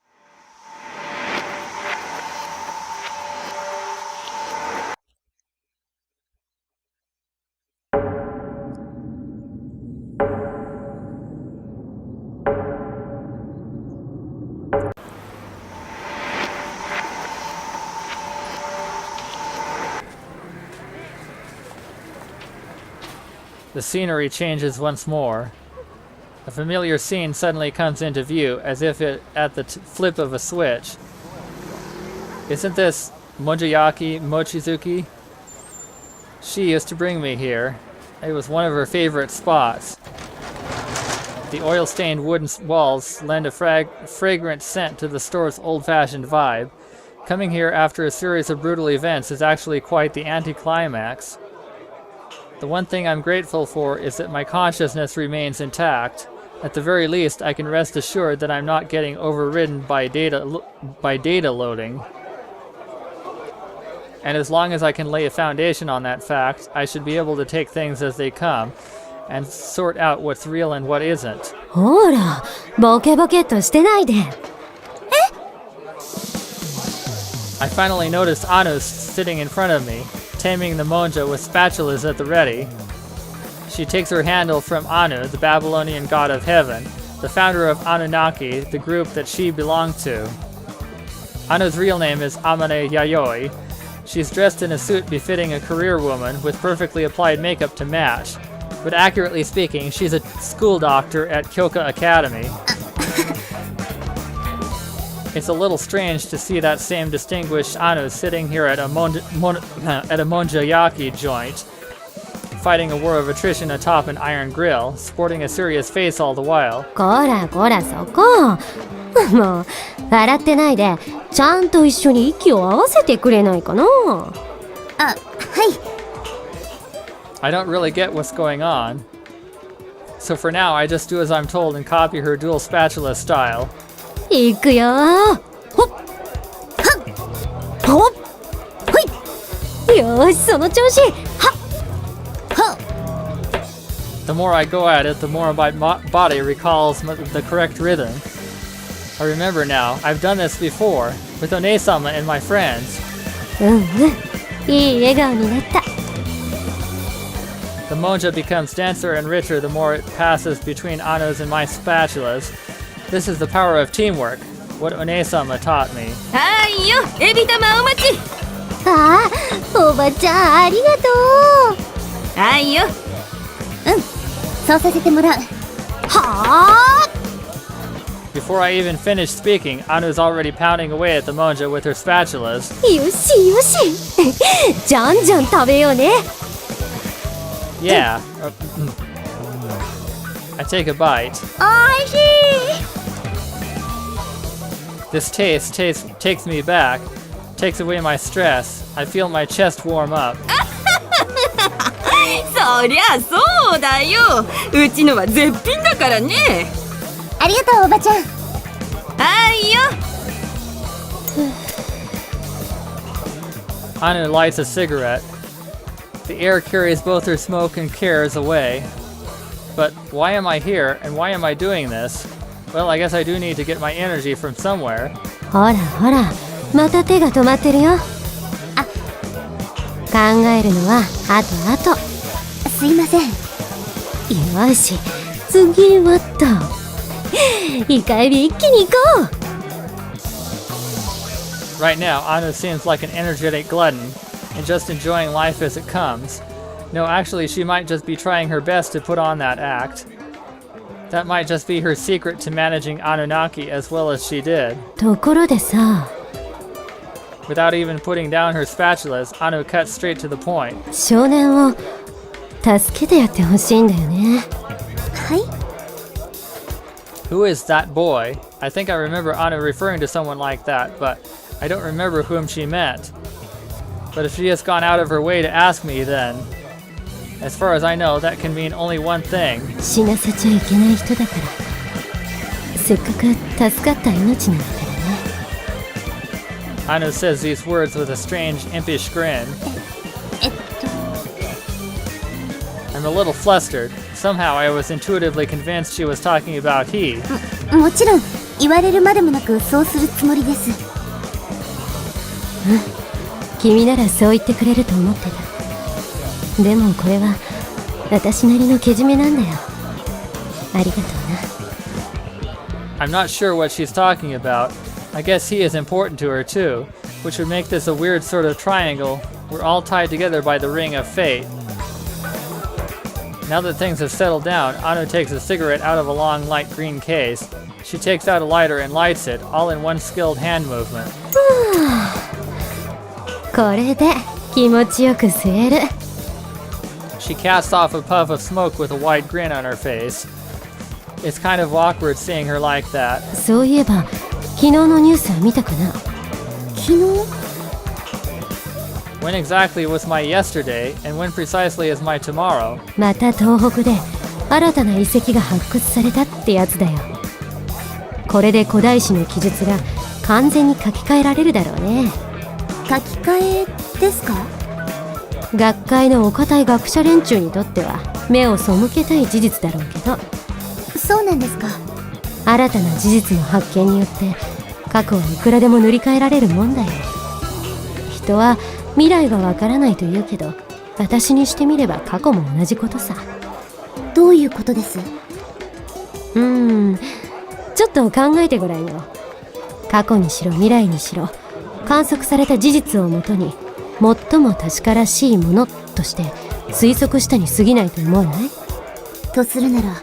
The scenery changes once more. A familiar scene suddenly comes into view, as if it at the flip of a switch. Isn't this Mojayaki Mochizuki? She used to bring me here. It was one of her favorite spots. The oil-stained wooden walls lend a fragrant scent to the store's old-fashioned vibe. Coming here after a series of brutal events is actually quite the anticlimax. The one thing I'm grateful for is that my consciousness remains intact. At the very least, I can rest assured that I'm not getting overridden by data loading. And as long as I can lay a foundation on that fact, I should be able to take things as they come and sort out what's real and what isn't. ほら、ボケボケっとしてないで。I finally noticed Anus sitting in front of me, taming the monja with spatulas at the ready. She takes her handle from Anu, the Babylonian god of heaven, the founder of Anunnaki, the group that she belonged to. Anu's real name is Amane Yayoi. She's dressed in a suit befitting a career woman with perfectly applied makeup to match. But accurately speaking, she's a school doctor at Kyoka Academy. It's a little strange to see that same distinguished Anu sitting here at a monjayaki joint, fighting a war of attrition atop an iron grill, sporting a serious face all the while. こらこらそこ。もう、笑ってないで、ちゃんと一緒に息を合わせてくれないかな。はい。I don't really get what's going on. So for now, I just do as I'm told and copy her dual spatula style. いくよー。ほっ。ほっ。ほい。よーし、その調子。はっ。The more I go at it, the more my body recalls the correct rhythm. I remember now, I've done this before, with One-sama and my friends. いい笑顔になった。The monja becomes denser and richer the more it passes between Anu's and my spatulas. This is the power of teamwork, what One-sama taught me. はいよ、エビ玉お待ち。ああ、おばちゃんありがとう。はいよ。そうさせてもらう。はあ。Before I even finish speaking, Anu's already pounding away at the monja with her spatulas. よしよし。じゃんじゃん食べようね。Yeah. I take a bite. おいしい。 This taste takes me back, takes away my stress. I feel my chest warm up. そりゃそうだよ。うちのは絶品だからね。ありがとう、おばちゃん。はいよ。Anu lights a cigarette. The air carries both her smoke and cares away. But why am I here, and why am I doing this? Well, I guess I do need to get my energy from somewhere. ほらほら、また手が止まってるよ。あ、考えるのはあとあと。すいません。よし、次はと。イカエビ一気に行こう。Right now, Anu seems like an energetic glutton, and just enjoying life as it comes. No, actually, she might just be trying her best to put on that act. That might just be her secret to managing Anunnaki as well as she did. ところでさ、 Without even putting down her spatulas, Anu cuts straight to the point. 少年を助けてやってほしいんだよね。はい。 Who is that boy? I think I remember Anu referring to someone like that, but I don't remember whom she meant. But if she has gone out of her way to ask me, then, as far as I know, that can mean only one thing. 死なせちゃいけない人だから。せっかく助かった命なんだからね。 Anu says these words with a strange, impish grin. I'm a little flustered. Somehow I was intuitively convinced she was talking about he. もちろん言われるまでもなくそうするつもりです。君ならそう言ってくれると思ってた。でもこれは私なりのけじめなんだよ。ありがとうな。 I'm not sure what she's talking about. I guess he is important to her too, which would make this a weird sort of triangle. We're all tied together by the ring of fate. Now that things have settled down, Anu takes a cigarette out of a long light green case. She takes out a lighter and lights it, all in one skilled hand movement. これで気持ちよく吸える。 She casts off a puff of smoke with a wide grin on her face. It's kind of awkward seeing her like that. そういえば昨日のニュースは見たかな。昨日？ When exactly was my yesterday, and when precisely is my tomorrow? また東北で新たな遺跡が発掘されたってやつだよ。これで古代史の記述が完全に書き換えられるだろうね。書き換えですか？学会のお堅い学者連中にとっては目を背けたい事実だろうけど。そうなんですか。新たな事実の発見によって過去はいくらでも塗り替えられるもんだよ。人は未来がわからないと言うけど、私にしてみれば過去も同じことさ。どういうことです？ちょっと考えてごらんよ。過去にしろ未来にしろ、観測された事実をもとに最も確からしいものとして推測したに過ぎないと思わない？とするなら、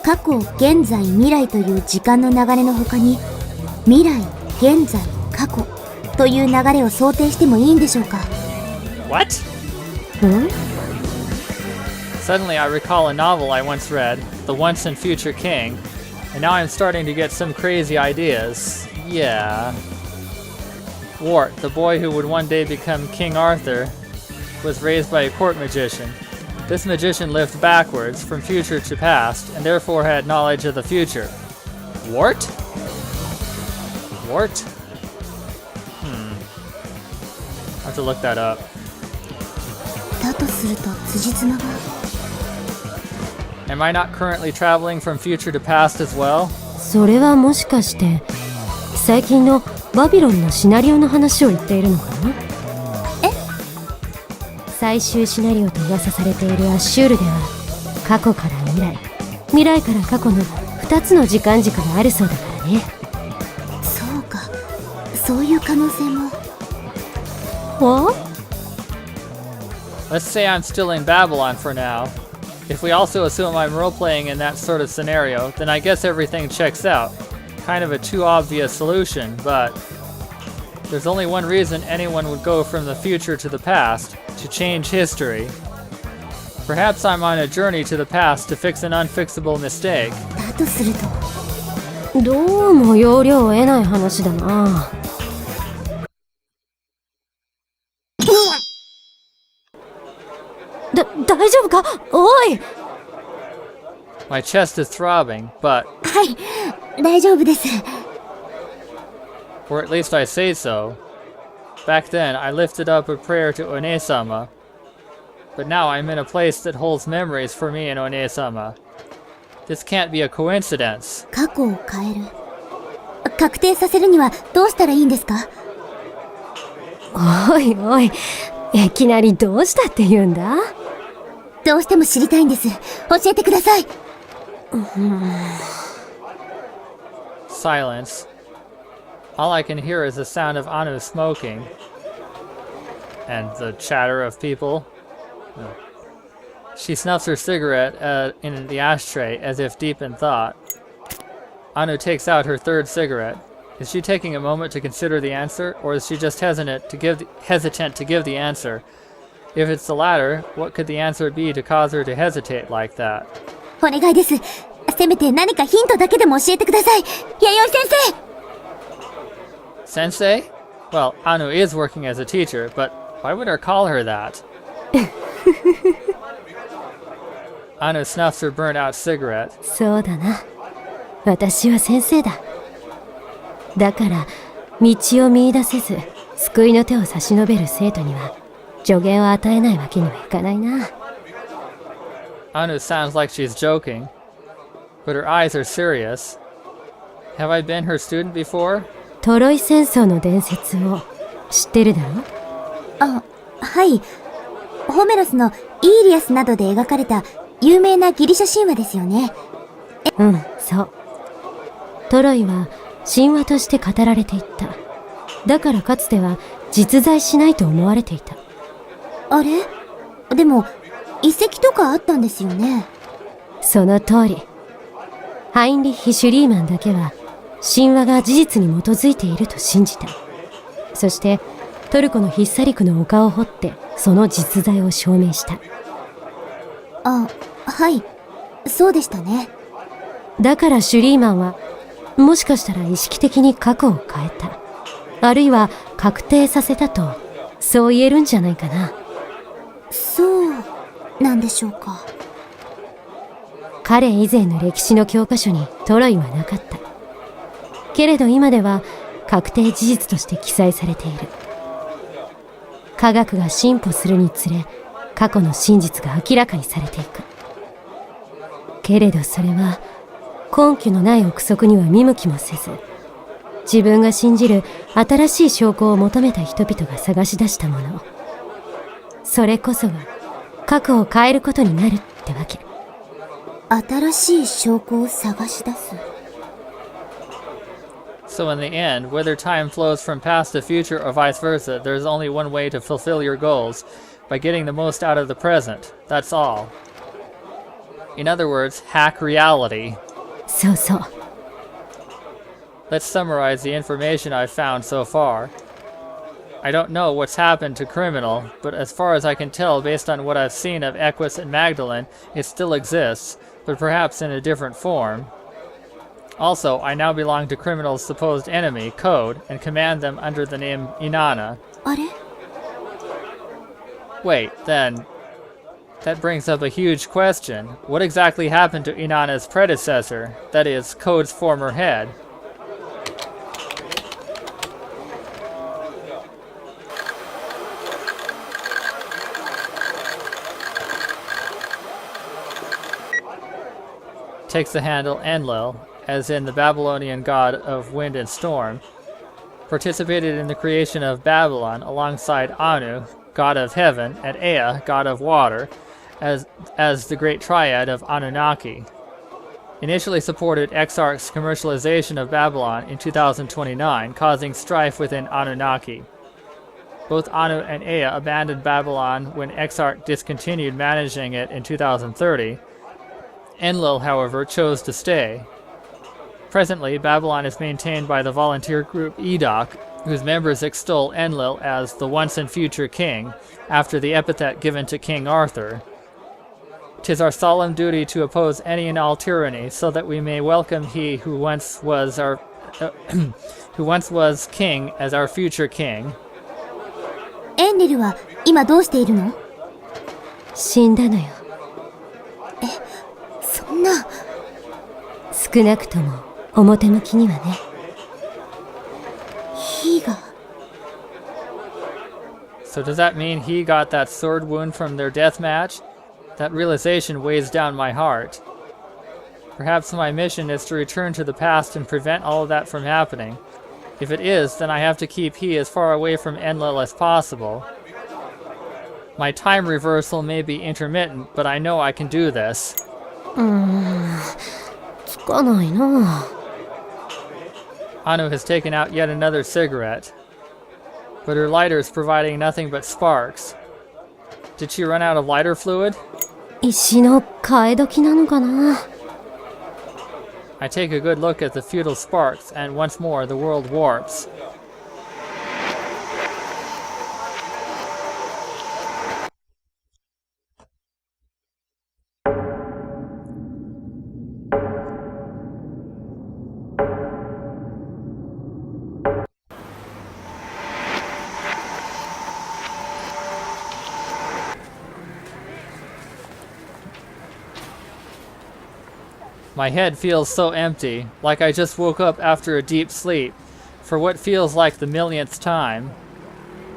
過去、現在、未来という時間の流れの他に、未来、現在、過去という流れを想定してもいいんでしょうか？ What? Suddenly I recall a novel I once read, The Once and Future King, and now I'm starting to get some crazy ideas. Yeah. Wart, the boy who would one day become King Arthur, was raised by a court magician. This magician lived backwards, from future to past, and therefore had knowledge of the future. Wart? Wart? I have to look that up. だとすると辻褄が。Am I not currently traveling from future to past as well? それはもしかして最近のバビロンのシナリオの話を言っているのかな？最終シナリオと噂されているアッシュールでは過去から未来、未来から過去の2つの時間軸があるそうだからね。そうか、そういう可能性も。Let's say I'm still in Babylon for now. If we also assume I'm role-playing in that sort of scenario, then I guess everything checks out. Kind of a too obvious solution, but there's only one reason anyone would go from the future to the past, to change history. Perhaps I'm on a journey to the past to fix an unfixable mistake. だとすると、どうも要領を得ない話だな。大丈夫か？おい！ My chest is throbbing, but... はい、大丈夫です。 or at least I say so. Back then, I lifted up a prayer to One-sama, but now I'm in a place that holds memories for me and One-sama. This can't be a coincidence. 過去を変える。確定させるにはどうしたらいいんですか？おいおい、いきなりどうしたって言うんだ？どうしても知りたいんです。教えてください。Silence. All I can hear is the sound of Anu smoking. And the chatter of people. She snuffs her cigarette in the ashtray as if deep in thought. Anu takes out her third cigarette. Is she taking a moment to consider the answer, or is she just hesitant to give the answer? If it's the latter, what could the answer be to cause her to hesitate like that? お願いです。せめて何かヒントだけでも教えてください。弥生先生 Sensei? Well, Anu is working as a teacher, but why would I call her that? Anu snuffs her burnt out cigarette. そうだな。私は先生だ。だから、道を見出せず、救いの手を差し伸べる生徒には、助言を与えないわけにはいかないな。Anu sounds like she's joking, but her eyes are serious. Have I been her student before? トロイ戦争の伝説を知ってるだろ？あ、はい。ホメロスのイーリアスなどで描かれた有名なギリシャ神話ですよね。うん、そう。トロイは神話として語られていった。だからかつては実在しないと思われていた。あれ？でも、遺跡とかあったんですよね。その通り。ハインリッヒ・シュリーマンだけは神話が事実に基づいていると信じた。そしてトルコのヒッサリクの丘を掘ってその実在を証明した。あ、はい。そうでしたね。だからシュリーマンはもしかしたら意識的に過去を変えた。あるいは確定させたと、そう言えるんじゃないかな。そうなんでしょうか。彼以前の歴史の教科書にトロイはなかった。けれど今では確定事実として記載されている。科学が進歩するにつれ、過去の真実が明らかにされていく。けれどそれは根拠のない憶測には見向きもせず、自分が信じる新しい証拠を求めた人々が探し出したもの。それこそが過去を変えることになるってわけ。新しい証拠を探し出す。So in the end, whether time flows from past to future or vice versa, there's only one way to fulfill your goals, by getting the most out of the present. That's all. In other words, hack reality. そうそう。Let's summarize the information I've found so far. I don't know what's happened to Criminal, but as far as I can tell based on what I've seen of Equus and Magdalene, it still exists, but perhaps in a different form. Also, I now belong to Criminal's supposed enemy, Code, and command them under the name Inanna. あれ？ Wait, then... That brings up a huge question. What exactly happened to Inanna's predecessor, that is, Code's former head? Takes the handle Enlil, as in the Babylonian god of wind and storm, participated in the creation of Babylon alongside Anu, god of heaven, and Ea, god of water, as the great triad of Anunnaki. Initially supported Exarch's commercialization of Babylon in 2029, causing strife within Anunnaki. Both Anu and Ea abandoned Babylon when Exarch discontinued managing it in 2030. Enlil, however, chose to stay. Presently, Babylon is maintained by the volunteer group Edok, whose members extol Enlil as the once and future king, after the epithet given to King Arthur. 'Tis our solemn duty to oppose any and all tyranny, so that we may welcome he who once was king as our future king. エンリルは今どうしているの？死んだのよ。そんな。少なくとも表向きにはね。火が。So does that mean he got that sword wound from their death match? That realization weighs down my heart. Perhaps my mission is to return to the past and prevent all of that from happening. If it is, then I have to keep he as far away from Enlil as possible. My time reversal may be intermittent, but I know I can do this. つかないな。Anu has taken out yet another cigarette, but her lighter is providing nothing but sparks. Did she run out of lighter fluid? 石の替え時なのかな。I take a good look at the futile sparks, and once more the world warps. My head feels so empty, like I just woke up after a deep sleep, for what feels like the millionth time.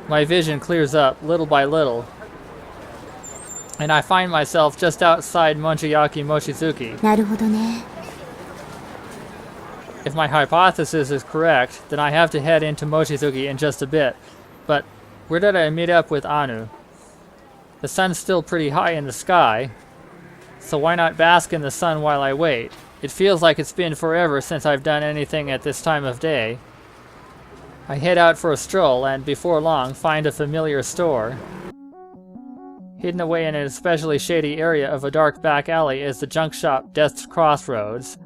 My vision clears up little by little, and I find myself just outside Mochiyaki Mochizuki. なるほどね。 If my hypothesis is correct, then I have to head into Mochizuki in just a bit. But where did I meet up with Anu? The sun's still pretty high in the sky, so why not bask in the sun while I wait? It feels like it's been forever since I've done anything at this time of day. I head out for a stroll and, before long, find a familiar store. Hidden away in an especially shady area of a dark back alley is the junk shop Death's Crossroads.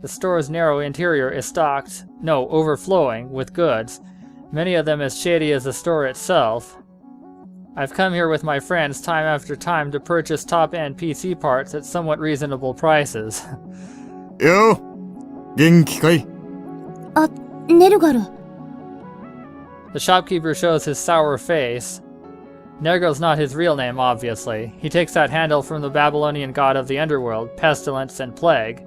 The store's narrow interior is overflowing with goods, many of them as shady as the store itself. I've come here with my friends time after time to purchase top-end PC parts at somewhat reasonable prices. よう元気かいあ、ネルガル。 The shopkeeper shows his sour face. Nergal's not his real name, obviously. He takes that handle from the Babylonian god of the underworld, pestilence, and plague.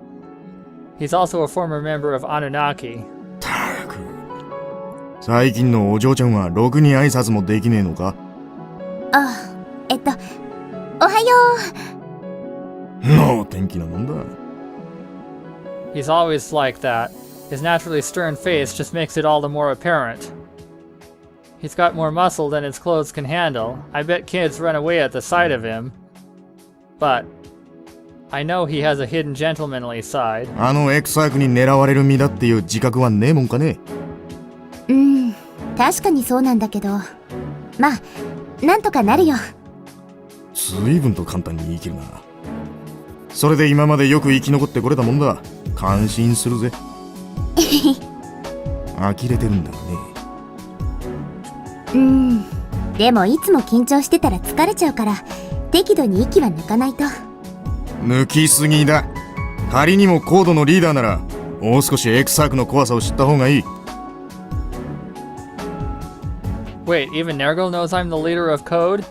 He's also a former member of Anunnaki. たく最近のお嬢ちゃんはろくに挨拶もできねえのかあ、おはよもう天気なもんだ He's always like that. His naturally stern face just makes it all the more apparent. He's got more muscle than his clothes can handle. I bet kids run away at the sight of him. But I know he has a hidden gentlemanly side. あのエクサークに狙われる身だっていう自覚はねえもんかねう。確かにそうなんだけど。まあ、なんとかなるよ。随分と簡単に言い切るなそれで今までよく生き残ってこれたもんだ感心するぜ呆れてるんだろうねでもいつも緊張してたら疲れちゃうから適度に息は抜かないと抜きすぎだ仮にもコードのリーダーならもう少しエクサークの怖さを知った方がいい Wait, even Nergal knows I'm the leader of Code?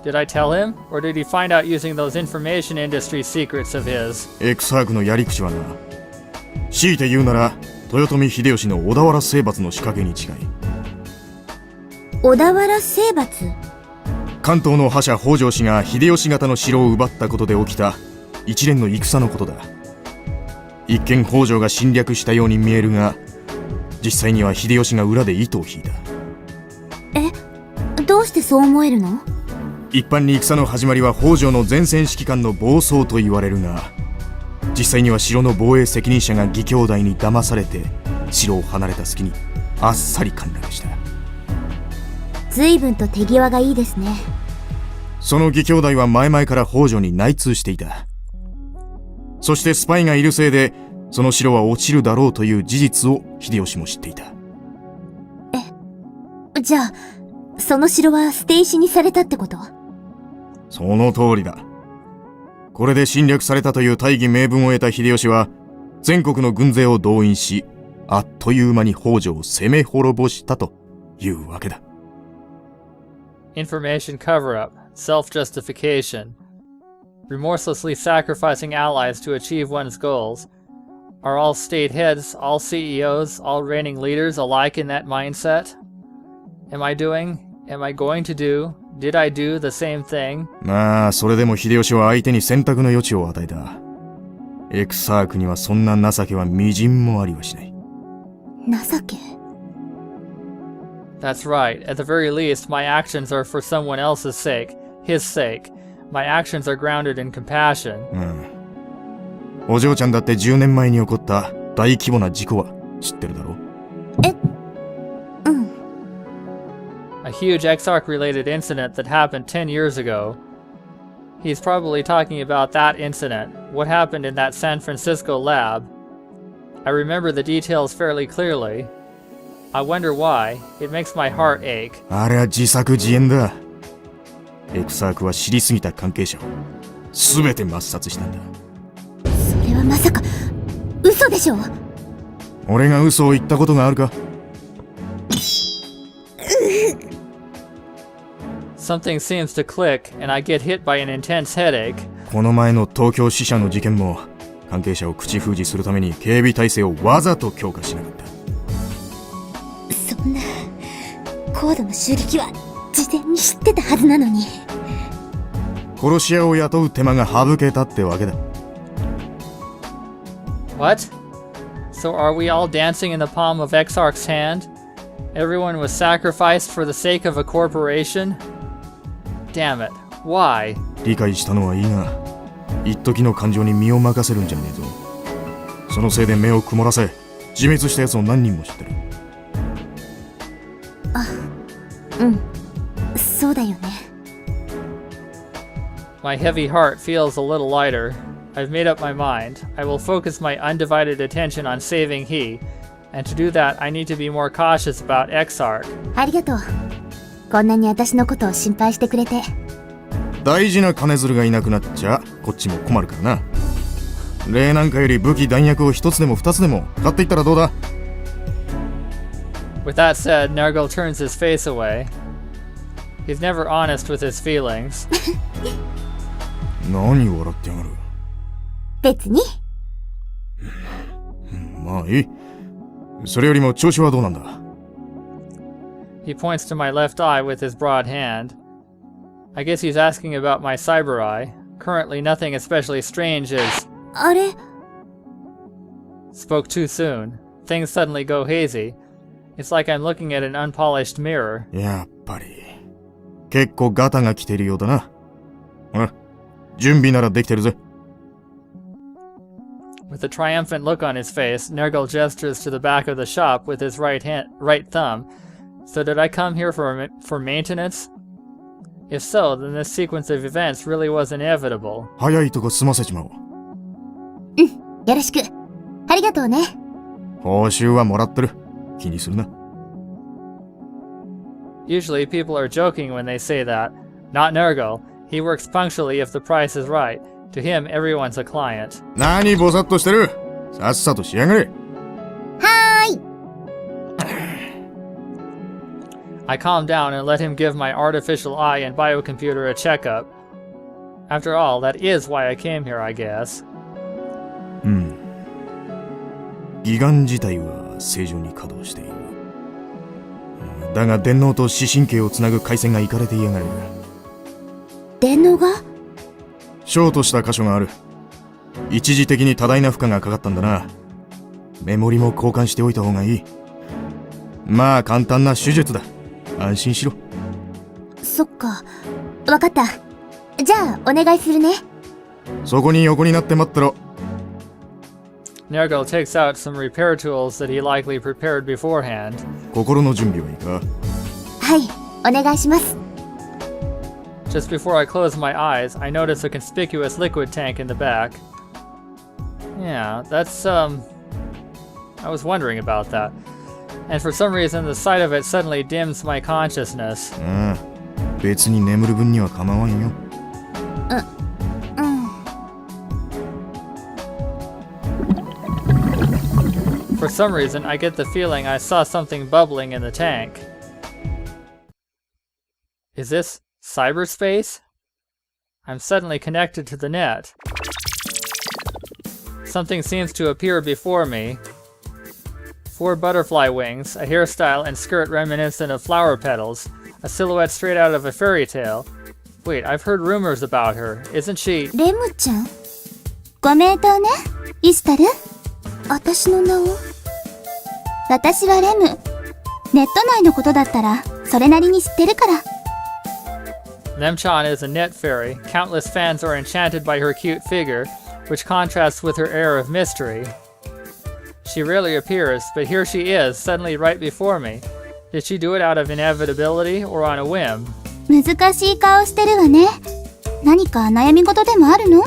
Did I tell him? Or did he find out using those information industry secrets of his? エクサークのやり口はな強いて言うなら豊臣秀吉の小田原征伐の仕掛けに近い小田原征伐関東の覇者北条氏が秀吉方の城を奪ったことで起きた一連の戦のことだ一見北条が侵略したように見えるが実際には秀吉が裏で糸を引いたどうしてそう思えるの一般に戦の始まりは北条の前線指揮官の暴走と言われるが実際には城の防衛責任者が義兄弟に騙されて城を離れた隙にあっさり陥落した随分と手際がいいですねその義兄弟は前々から北条に内通していたそしてスパイがいるせいでその城は落ちるだろうという事実を秀吉も知っていたじゃあその城は捨て石にされたってことその通りだこれで侵略されたという大義名分を得た秀吉は全国の軍勢を動員しあっという間に北条を攻め滅ぼしたというわけだInformation cover-up, self-justification, remorselessly sacrificing allies to achieve one's goals. Are all state heads, all CEOs, all reigning leaders alike in that mindset? Am I going to do, did I do the same thing? まあそれでも秀吉は相手に選択の余地を与えたエクサークにはそんな情けはみじんもありはしない情けThat's right. At the very least, my actions are for someone else's sake, his sake. My actions are grounded in compassion. お嬢ちゃんだって10年前に起こった大規模な事故は知ってるだろA huge Exarch-related incident that happened 10 years ago. He's probably talking about that incident, what happened in that San Francisco lab. I remember the details fairly clearly. I wonder why. It makes my heart ache. あれは自作自演だエクサークは知りすぎた関係者を全て抹殺したんだそれはまさか嘘でしょ俺が嘘を言ったことがあるかSomething seems to click, and I get hit by an intense headache. この前の東京支社の事件も関係者を口封じするために警備体制をわざと強化しなかった。そんな高度の襲撃は事前に知ってたはずなのに。殺し屋を雇う手間が省けたってわけだ。What? So are we all dancing in the palm of Exarch's hand? Everyone was sacrificed for the sake of a corporation? Damn it. Why? 理解したのはいいが、一時の感情に身を任せるんじゃねえぞ。そのせいで目を曇らせ、自滅した奴を何人も知ってる。あ、うん。そうだよね。My heavy heart feels a little lighter. I've made up my mind. I will focus my undivided attention on saving He, and to do that I need to be more cautious about Exarch. ありがとう。こんなに私のことを心配してくれて。大事な金づるがいなくなっちゃこっちも困るからな。例なんかより武器弾薬を一つでも二つでも買っていったらどうだ。 With that said, Nergal turns his face away. He's never honest with his feelings. 何笑ってやがる。別に。まあいい。それよりも調子はどうなんだ。 He points to my left eye with his broad hand. I guess he's asking about my cyber eye. Currently nothing especially strange is... あれ Spoke too soon. Things suddenly go hazy. It's like I'm looking at an unpolished mirror. やっぱり結構ガタが来てるようだな。ほら、準備ならできてるぜ。With a triumphant look on his face, Nergal gestures to the back of the shop with his right thumb. So did I come here for maintenance? If so, then this sequence of events really was inevitable. 早いとこ済ませちまおう。うん、よろしく。ありがとうね。報酬はもらってる。気にするな。Usually people are joking when they say that. Not Nergal. He works punctually if the price is right. To him, everyone's a client. 何ぼさっとしてる。さっさとしやがれ。はーい。I calm down and let him give my artificial eye and biocomputer a checkup. After all, that is why I came here, I guess. うん。義眼自体は正常に稼働している。だが電脳と視神経をつなぐ回線がいかれていやがる。電脳が？ショートした箇所がある。一時的に多大な負荷がかかったんだな。メモリも交換しておいた方がいい。まあ簡単な手術だ。安心しろ。そっか。わかった。じゃあお願いするね。そこに横になって待ってろ。Nergal takes out some repair tools that he likely prepared beforehand. 心の準備はいいか？はい、お願いします。Just before I close my eyes, I notice a conspicuous liquid tank in the back. Yeah, that's, I was wondering about that. And for some reason, the sight of it suddenly dims my consciousness. ああ、別に眠る分には構わんよ。For some reason, I get the feeling I saw something bubbling in the tank. Is this cyberspace? I'm suddenly connected to the net. Something seems to appear before me. 4 butterfly wings, a hairstyle and skirt reminiscent of flower petals, a silhouette straight out of a fairy tale. Wait, I've heard rumors about her. Isn't she... レムちゃん？ご名答ね、イスタル。私の名を？私はレム。ネット内のことだったらそれなりに知ってるから。Lemchan is a net fairy. Countless fans are enchanted by her cute figure, which contrasts with her air of mystery. She rarely appears, but here she is, suddenly right before me. Did she do it out of inevitability or on a whim? 難しい顔してるわね。何か悩み事でもあるの？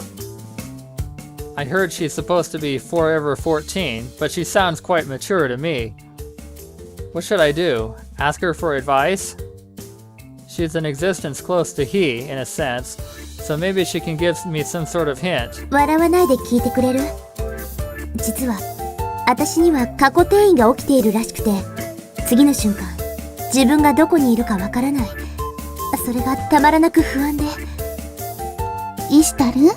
I heard she's supposed to be forever 14, but she sounds quite mature to me. What should I do? Ask her for advice? She's an existence close to he, in a sense, so maybe she can give me some sort of hint. 笑わないで聞いてくれる？実は私には過去転移が起きているらしくて、次の瞬間自分がどこにいるかわからない。それがたまらなく不安で。イシュタル？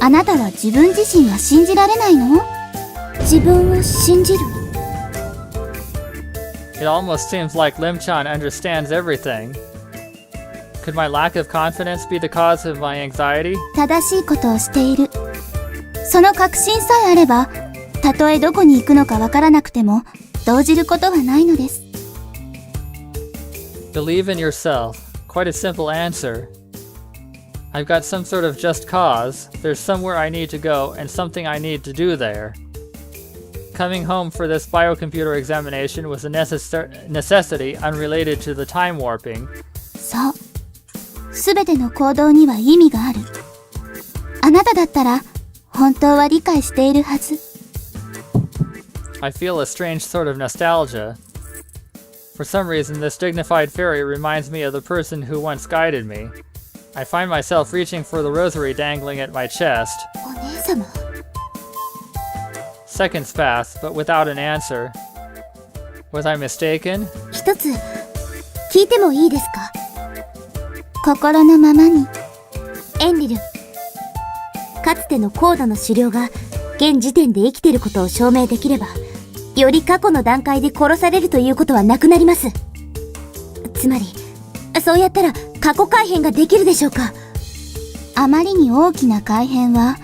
あなたは自分自身が信じられないの？自分を信じる。It almost seems like Lim-chan understands everything. Could my lack of confidence be the cause of my anxiety? 正しいことをしている。その確信さえあれば、たとえどこに行くのかわからなくても、動じることはないのです。Believe in yourself. Quite a simple answer. I've got some sort of just cause. There's somewhere I need to go and something I need to do there. Coming home for this biocomputer examination was a necessity unrelated to the time warping. そう。すべての行動には意味がある。あなただったら、本当は理解しているはず。I feel a strange sort of nostalgia. For some reason, this dignified fairy reminds me of the person who once guided me. I find myself reaching for the rosary dangling at my chest. お姉様。Seconds pass, but without an answer. Was I mistaken? 一つ、聞いてもいいですか？心のままに。エンリル。かつての高度の狩猟が現時点で生きていることを証明できれば、より過去の段階で殺されるということはなくなります。つまり、そうやったら過去改変ができるでしょうか？あまりに大きな改変は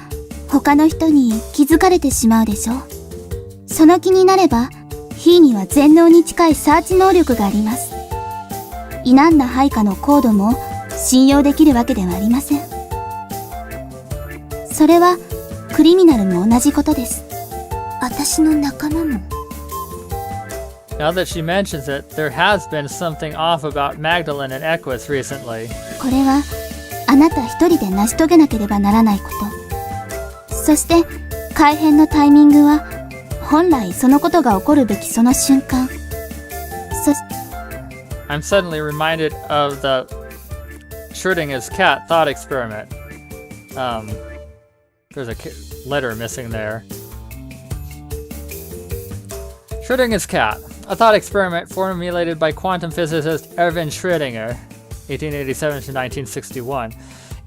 他の人に気づかれてしまうでしょう。その気になれば、ヒーには全能に近いサーチ能力があります。否んだ配下のコードも信用できるわけではありません。それはクリミナルも同じことです。私の仲間も。Now that she mentions it, there has been something off about Magdalene and Equus recently. これはあなた一人で成し遂げなければならないこと。そして改変のタイミングは本来そのことが起こるべきその瞬間。I'm suddenly reminded of the Schrödinger's cat thought experiment. There's a letter missing there. Schrödinger's cat, a thought experiment formulated by quantum physicist Erwin Schrödinger, 1887 to 1961,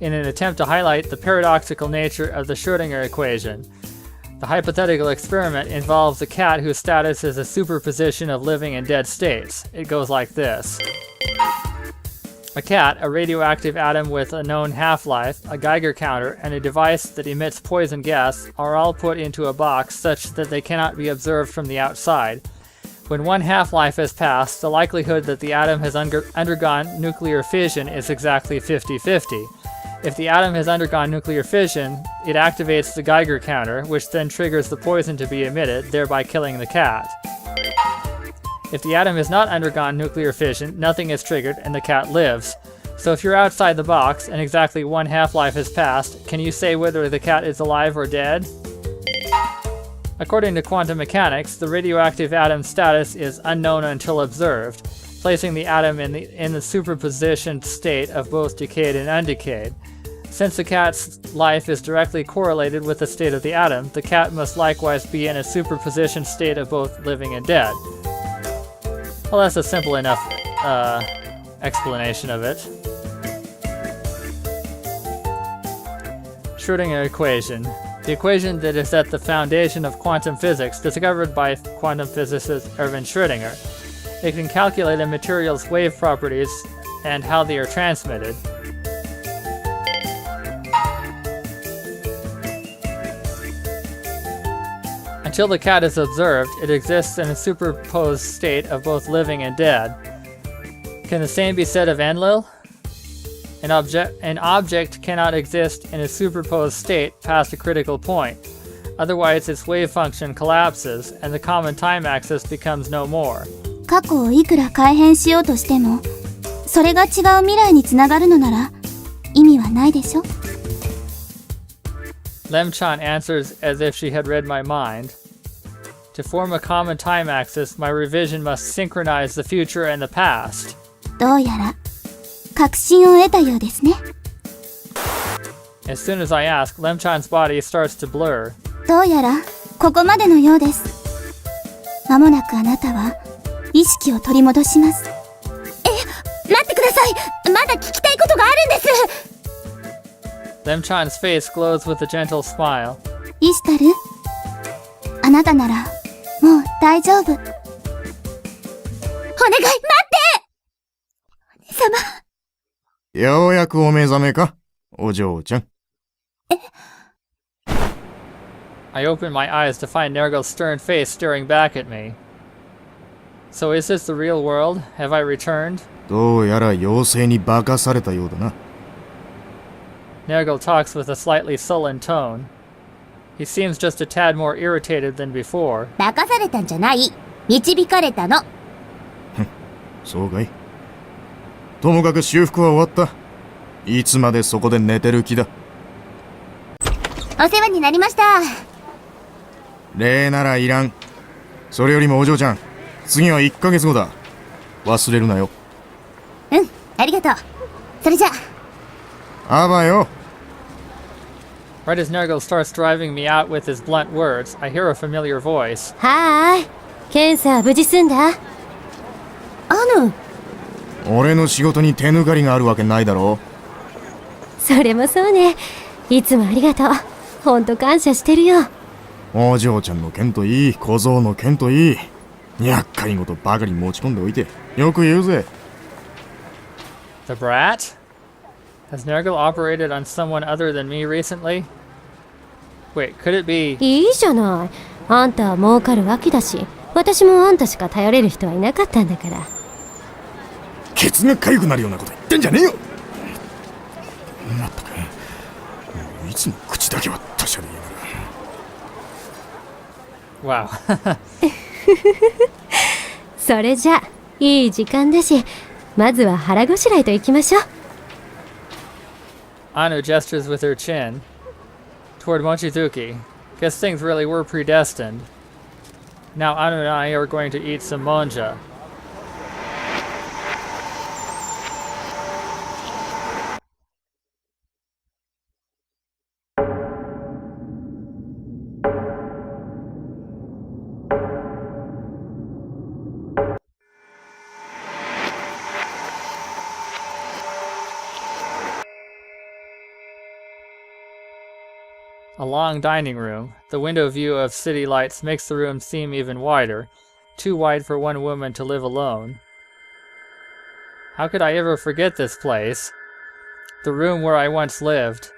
in an attempt to highlight the paradoxical nature of the Schrödinger equation. The hypothetical experiment involves a cat whose status is a superposition of living and dead states. It goes like this. A cat, a radioactive atom with a known half-life, a Geiger counter, and a device that emits poison gas are all put into a box such that they cannot be observed from the outside. When one half-life has passed, the likelihood that the atom has undergone nuclear fission is exactly 50-50. If the atom has undergone nuclear fission, it activates the Geiger counter, which then triggers the poison to be emitted, thereby killing the cat. If the atom has not undergone nuclear fission, nothing is triggered and the cat lives. So if you're outside the box and exactly one half-life has passed, can you say whether the cat is alive or dead? According to quantum mechanics, the radioactive atom's status is unknown until observed, placing the atom in the superposition state of both decayed and undecayed. Since the cat's life is directly correlated with the state of the atom, the cat must likewise be in a superposition state of both living and dead. Well, that's a simple enough explanation of it. Schrödinger equation. The equation that is at the foundation of quantum physics, discovered by quantum physicist Erwin Schrödinger. It can calculate a material's wave properties and how they are transmitted. Until the cat is observed, it exists in a superposed state of both living and dead. Can the same be said of Enlil? An object cannot exist in a superposed state past a critical point. Otherwise, its wave function collapses, and the common time axis becomes no more. 過去をいくら改変しようとしても、それが違う未来につながるのなら意味はないでしょ。Lem-chan answers as if she had read my mind. To form a common time axis, my revision must synchronize the future and the past. どうやら確信を得たようですね。As soon as I ask, Lem-chan's body starts to blur. どうやらここまでのようです。まもなくあなたは意識を取り戻します。待ってください。まだ聞きたいことがあるんです。Lemchan's face glows with a gentle smile. イシタル、あなたならもう大丈夫。お願い、待って！お姉様。ようやくお目覚めか、お嬢ちゃん。I open my eyes to find Nergal's stern face staring back at me. So is this the real world? Have I returned? どうやら妖精に化かされたようだな。Nergal talks with a slightly sullen tone. He seems just a tad more irritated than before. 化かされたんじゃない。導かれたの。そうかい。ともかく修復は終わった。いつまでそこで寝てる気だ。お世話になりました。礼ならいらん。それよりもお嬢ちゃん、次は1ヶ月後だ。忘れるなよ。うん、ありがとう。それじゃあばよ。Right as Nergal starts driving me out with his blunt words, I hear a familiar voice. はーい。検査は無事済んだ？俺の仕事に手抜かりがあるわけないだろ。それもそうね。いつもありがとう。ほんと感謝してるよ。お嬢ちゃんの件といい、小僧の件といい、厄介事ばかり持ち込んでおいてよく言うぜ。 The brat? Has Nergal operated on someone other than me recently? Wait, could it be... いいじゃない。あんたは儲かるわけだし、私もあんたしか頼れる人はいなかったんだから。ケツが痒くなるようなこと言ってんじゃねえよ。まったく、いつも口だけは達者でいいな。Wow. それじゃ、いい時間だし、まずは腹ごしらえと行きましょう。Anu gestures with her chin toward Mochizuki. Guess things really were predestined. Now Anu and I are going to eat some monja. A long dining room. The window view of city lights makes the room seem even wider, too wide for one woman to live alone. How could I ever forget this place? The room where I once lived.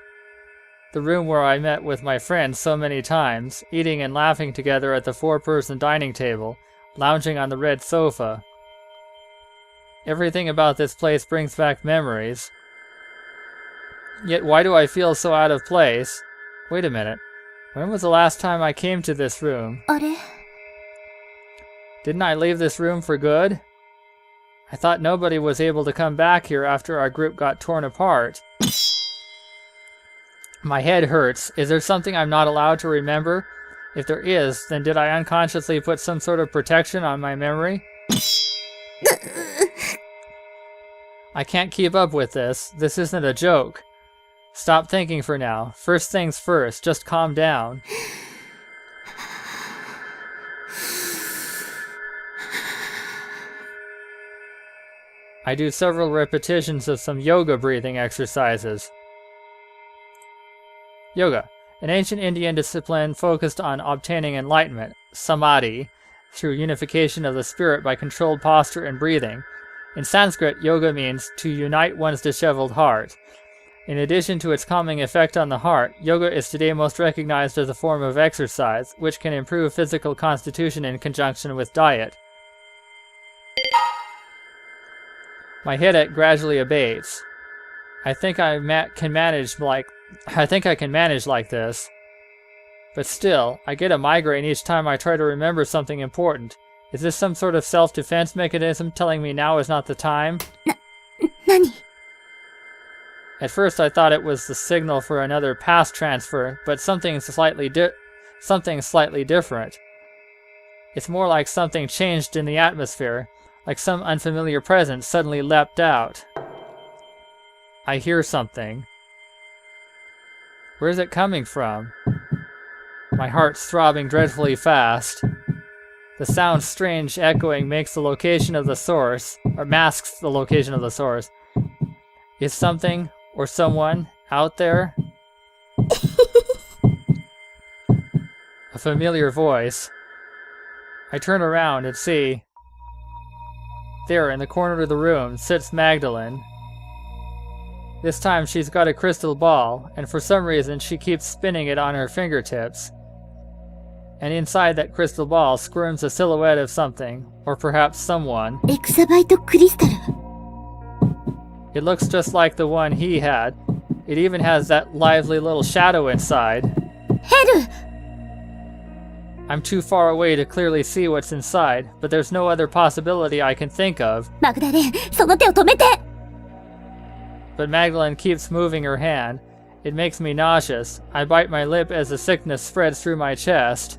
The room where I met with my friends so many times, eating and laughing together at the four-person dining table, lounging on the red sofa. Everything about this place brings back memories. Yet why do I feel so out of place? Wait a minute. When was the last time I came to this room? あれ？ Didn't I leave this room for good? I thought nobody was able to come back here after our group got torn apart. My head hurts. Is there something I'm not allowed to remember? If there is, then did I unconsciously put some sort of protection on my memory? I can't keep up with this. This isn't a joke. Stop thinking for now. First things first, just calm down. I do several repetitions of some yoga breathing exercises. Yoga, an ancient Indian discipline focused on obtaining enlightenment, samadhi, through unification of the spirit by controlled posture and breathing. In Sanskrit, yoga means to unite one's disheveled heart. In addition to its calming effect on the heart, yoga is today most recognized as a form of exercise, which can improve physical constitution in conjunction with diet. My headache gradually abates. I think I can manage like this. But still, I get a migraine each time I try to remember something important. Is this some sort of self-defense mechanism telling me now is not the time? 何？ At first I thought it was the signal for another past transfer, but something slightly different. It's more like something changed in the atmosphere, like some unfamiliar presence suddenly leapt out. I hear something. Where's it coming from? My heart's throbbing dreadfully fast. The sound's strange echoing makes the location of the source, or masks the location of the source. Is something or someone out there? A familiar voice. I turn around and see... There, in the corner of the room, sits Magdalene. This time she's got a crystal ball, and for some reason she keeps spinning it on her fingertips. And inside that crystal ball squirms a silhouette of something, or perhaps someone. Exabyte Crystal. It looks just like the one he had. It even has that lively little shadow inside. Heru! I'm too far away to clearly see what's inside, but there's no other possibility I can think of. マグダレン、その手を止めて! But Magdalene keeps moving her hand. It makes me nauseous. I bite my lip as the sickness spreads through my chest.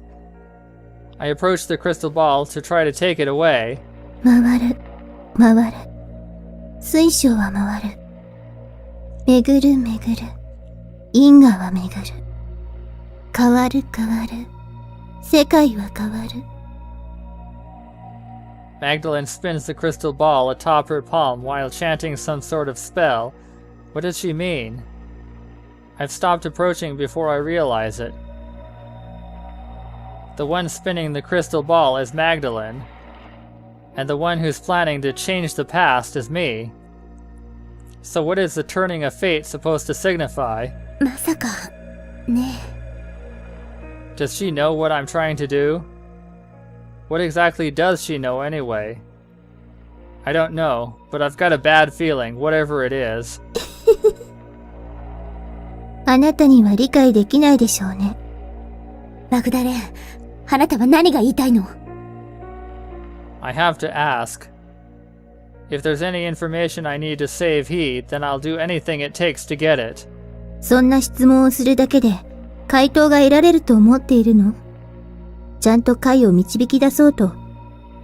I approach the crystal ball to try to take it away. 回る、回る。水晶は回る。巡る巡る。因果は巡る。変わる変わる。世界は変わる。Magdalene spins the crystal ball atop her palm while chanting some sort of spell. What does she mean? I've stopped approaching before I realize it. The one spinning the crystal ball is Magdalene, and the one who's planning to change the past is me. So what is the turning of fate supposed to signify? まさか、ねえ。 Does she know what I'm trying to do? What exactly does she know anyway? I don't know, but I've got a bad feeling, whatever it is. あなたには理解できないでしょうね。マグダレン、あなたは何が言いたいの？ I have to ask. If there's any information I need to save he, then I'll do anything it takes to get it. そんな質問をするだけで回答が得られると思っているの？ちゃんと解を導き出そうと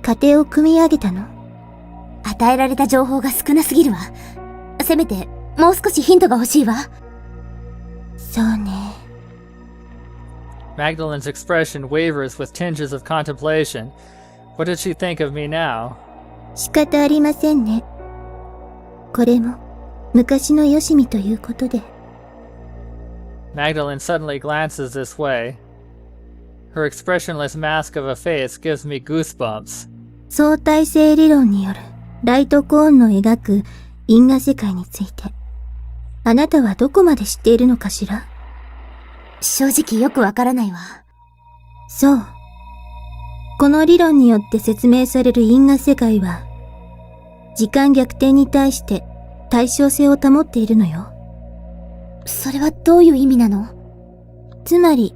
過程を組み上げたの？与えられた情報が少なすぎるわ。せめてもう少しヒントが欲しいわ。そうね。Magdalene's expression wavers with tinges of contemplation. What does she think of me now? 仕方ありませんね。これも昔のよしみということで。Magdalene suddenly glances this way. Her expressionless mask of a face gives me goosebumps. 相対性理論によるライトコーンの描く因果世界について、あなたはどこまで知っているのかしら？正直よくわからないわ。そう。この理論によって説明される因果世界は、時間逆転に対して対称性を保っているのよ。それはどういう意味なの？つまり、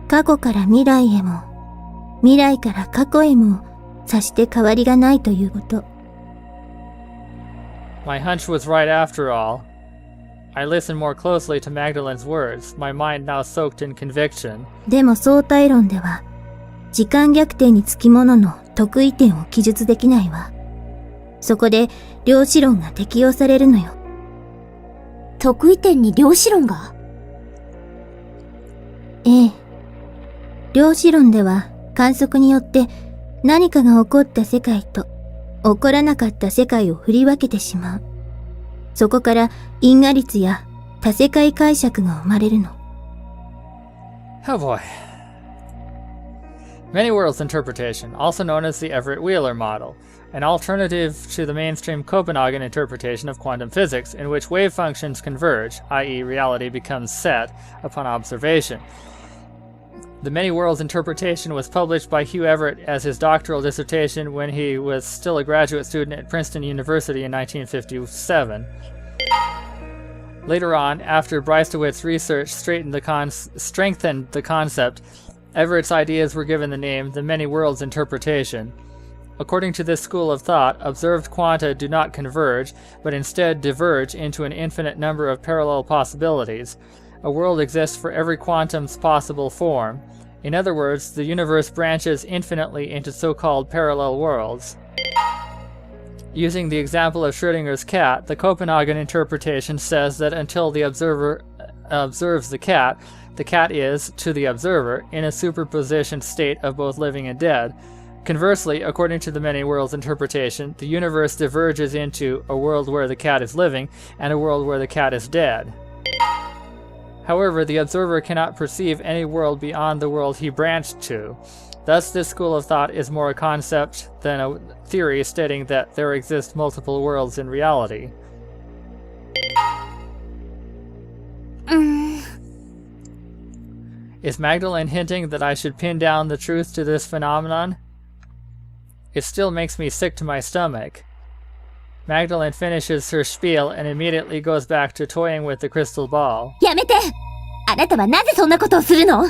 過去から未来へも、未来から過去へも、さして変わりがないということ。My hunch was right after all. I listened more closely to Magdalene's words, my mind now soaked in conviction. でも相対論では、時間逆転につきものの特異点を記述できないわ。そこで量子論が適用されるのよ。特異点に量子論が？ええ。量子論では観測によって何かが起こった世界と起こらなかった世界を振り分けてしまう。そこから因果律や多世界解釈が生まれるの。Oh boy. Many worlds interpretation, also known as the Everett-Wheeler model, an alternative to the mainstream Copenhagen interpretation of quantum physics, in which wave functions converge, i.e. reality becomes set upon observation. The Many Worlds interpretation was published by Hugh Everett as his doctoral dissertation when he was still a graduate student at Princeton University in 1957. Later on, after Breistewitz's research strengthened the concept, Everett's ideas were given the name the Many Worlds interpretation. According to this school of thought, observed quanta do not converge, but instead diverge into an infinite number of parallel possibilities. A world exists for every quantum's possible form. In other words, the universe branches infinitely into so-called parallel worlds. Using the example of Schrödinger's cat, the Copenhagen interpretation says that until the observer observes the cat is, to the observer, in a superposition state of both living and dead. Conversely, according to the Many Worlds interpretation, the universe diverges into a world where the cat is living and a world where the cat is dead. However, the observer cannot perceive any world beyond the world he branched to. Thus, this school of thought is more a concept than a theory stating that there exist multiple worlds in reality. Is Magdalene hinting that I should pin down the truth to this phenomenon? It still makes me sick to my stomach. Magdalene finishes her spiel and immediately goes back to toying with the crystal ball. やめて！あなたはなぜそんなことをするの？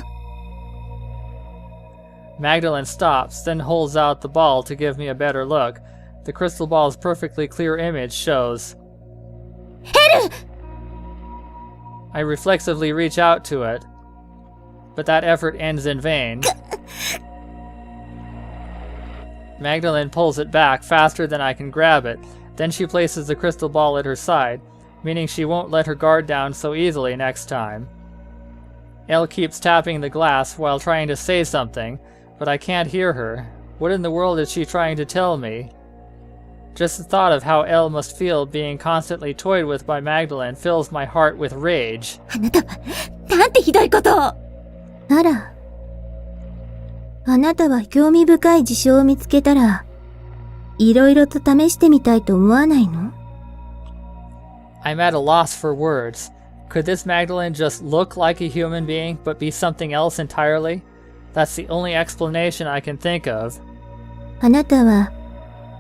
Magdalene stops, then holds out the ball to give me a better look. The crystal ball's perfectly clear image shows. ヘル！ I reflexively reach out to it, but that effort ends in vain. Magdalene pulls it back faster than I can grab it. Then she places the crystal ball at her side, meaning she won't let her guard down so easily next time. Elle keeps tapping the glass while trying to say something, but I can't hear her. What in the world is she trying to tell me? Just the thought of how Elle must feel being constantly toyed with by Magdalene fills my heart with rage. あなたは、なんてひどいことを！あら。あなたは興味深い事象を見つけたら、いろいろと試してみたいと思わないの？ I'm at a loss for words. Could this Magdalene just look like a human being but be something else entirely? That's the only explanation I can think of. あなたは、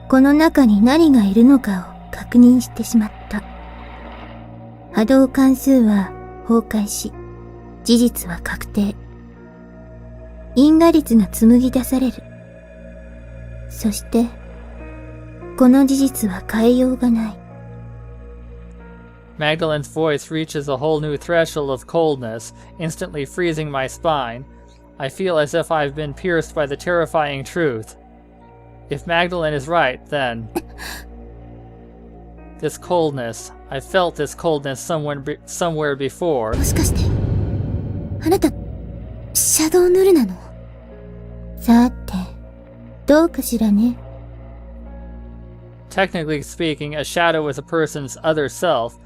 この中に何がいるのかを確認してしまった。波動関数は崩壊し、事実は確定。因果律が紡ぎ出される。そして、この事実は変えようがない。Magdalene's voice reaches a whole new threshold of coldness, instantly freezing my spine. I feel as if I've been pierced by the terrifying truth. If Magdalene is right, then... This coldness, I felt this coldness somewhere before. もしかして、あなた、シャドウヌルなの？さて、どうかしらね。Technically speaking, a shadow is a person's other self.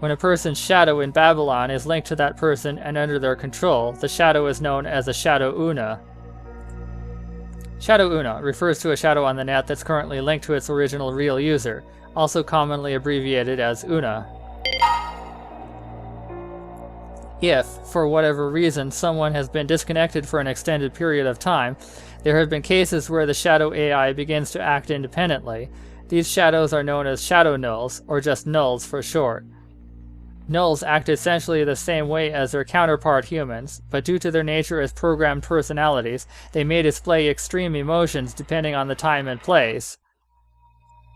When a person's shadow in Babylon is linked to that person and under their control, the shadow is known as a shadow una. Shadow una refers to a shadow on the net that's currently linked to its original real user, also commonly abbreviated as una. If, for whatever reason, someone has been disconnected for an extended period of time, there have been cases where the shadow AI begins to act independently. These shadows are known as shadow nulls, or just nulls for short. Nulls act essentially the same way as their counterpart humans, but due to their nature as programmed personalities, they may display extreme emotions depending on the time and place.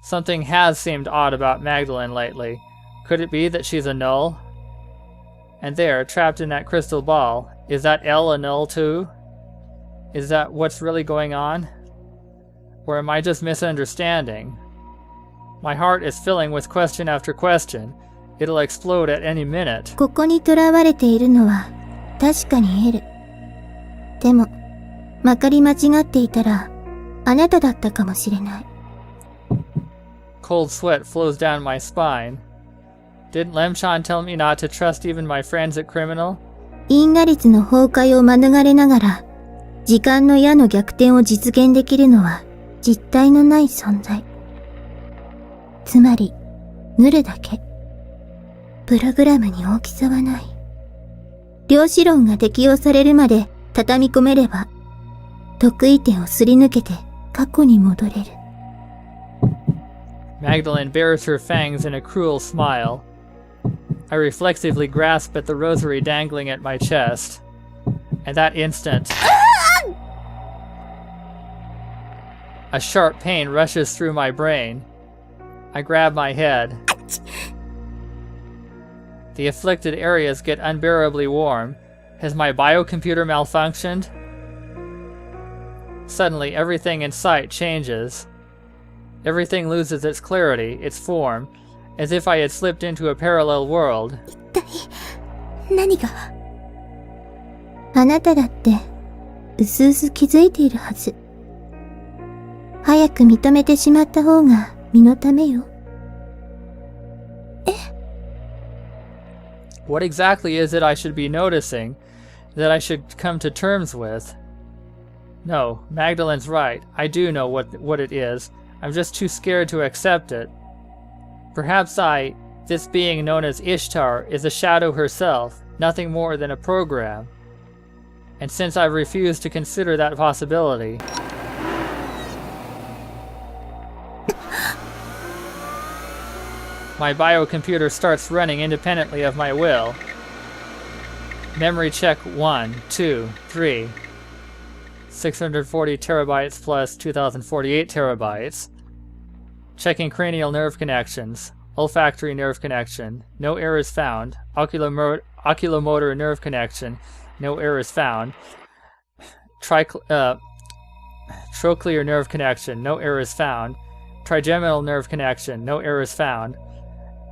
Something has seemed odd about Magdalene lately. Could it be that she's a null? And there, trapped in that crystal ball, is that Elle a null too? Is that what's really going on? Or am I just misunderstanding? My heart is filling with question after question. It'll explode at any minute. ここに囚われているのは確かにエル。でも、まかり間違っていたらあなただったかもしれない。Cold sweat flows down my spine. Didn't Lemchan tell me not to trust even my friends at Criminal? 因果律の崩壊を免れながら、時間の矢の逆転を実現できるのは実体のない存在。つまり、ヌルだけ。プログラムに大きさはない。量子論が適用されるまで畳み込めれば、得意点をすり抜けて過去に戻れる。Magdalene bares her fangs in a cruel smile. I reflexively grasp at the rosary dangling at my chest. At that instant, a sharp pain rushes through my brain. I grab my head. The afflicted areas get unbearably warm. Has my biocomputer malfunctioned? Suddenly, everything in sight changes. Everything loses its clarity, its form, as if I had slipped into a parallel world. 一体、何が？あなただって、うすうす気づいているはず。早く認めてしまった方が身のためよ。What exactly is it I should be noticing, that I should come to terms with? No, Magdalen's right. I do know what it is. I'm just too scared to accept it. Perhaps this being known as Ishtar, is a shadow herself, nothing more than a program. And since I've refused to consider that possibility... My biocomputer starts running independently of my will. Memory check 1, 2, 3. 640 terabytes plus 2048 terabytes. Checking cranial nerve connections. Olfactory nerve connection. No errors found. Oculomotor nerve connection. No errors found. Trochlear nerve connection. No errors found. Trigeminal nerve connection. No errors found.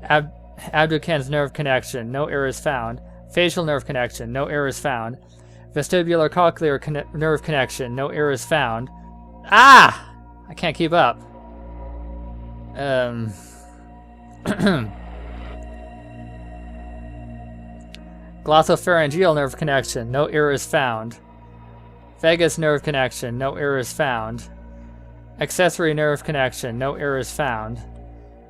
Abducens nerve connection. No errors found. Facial nerve connection. No errors found. Vestibular cochlear nerve connection. No errors found. Ah! I can't keep up. Glossopharyngeal nerve connection. No errors found. Vagus nerve connection. No errors found. Accessory nerve connection. No errors found.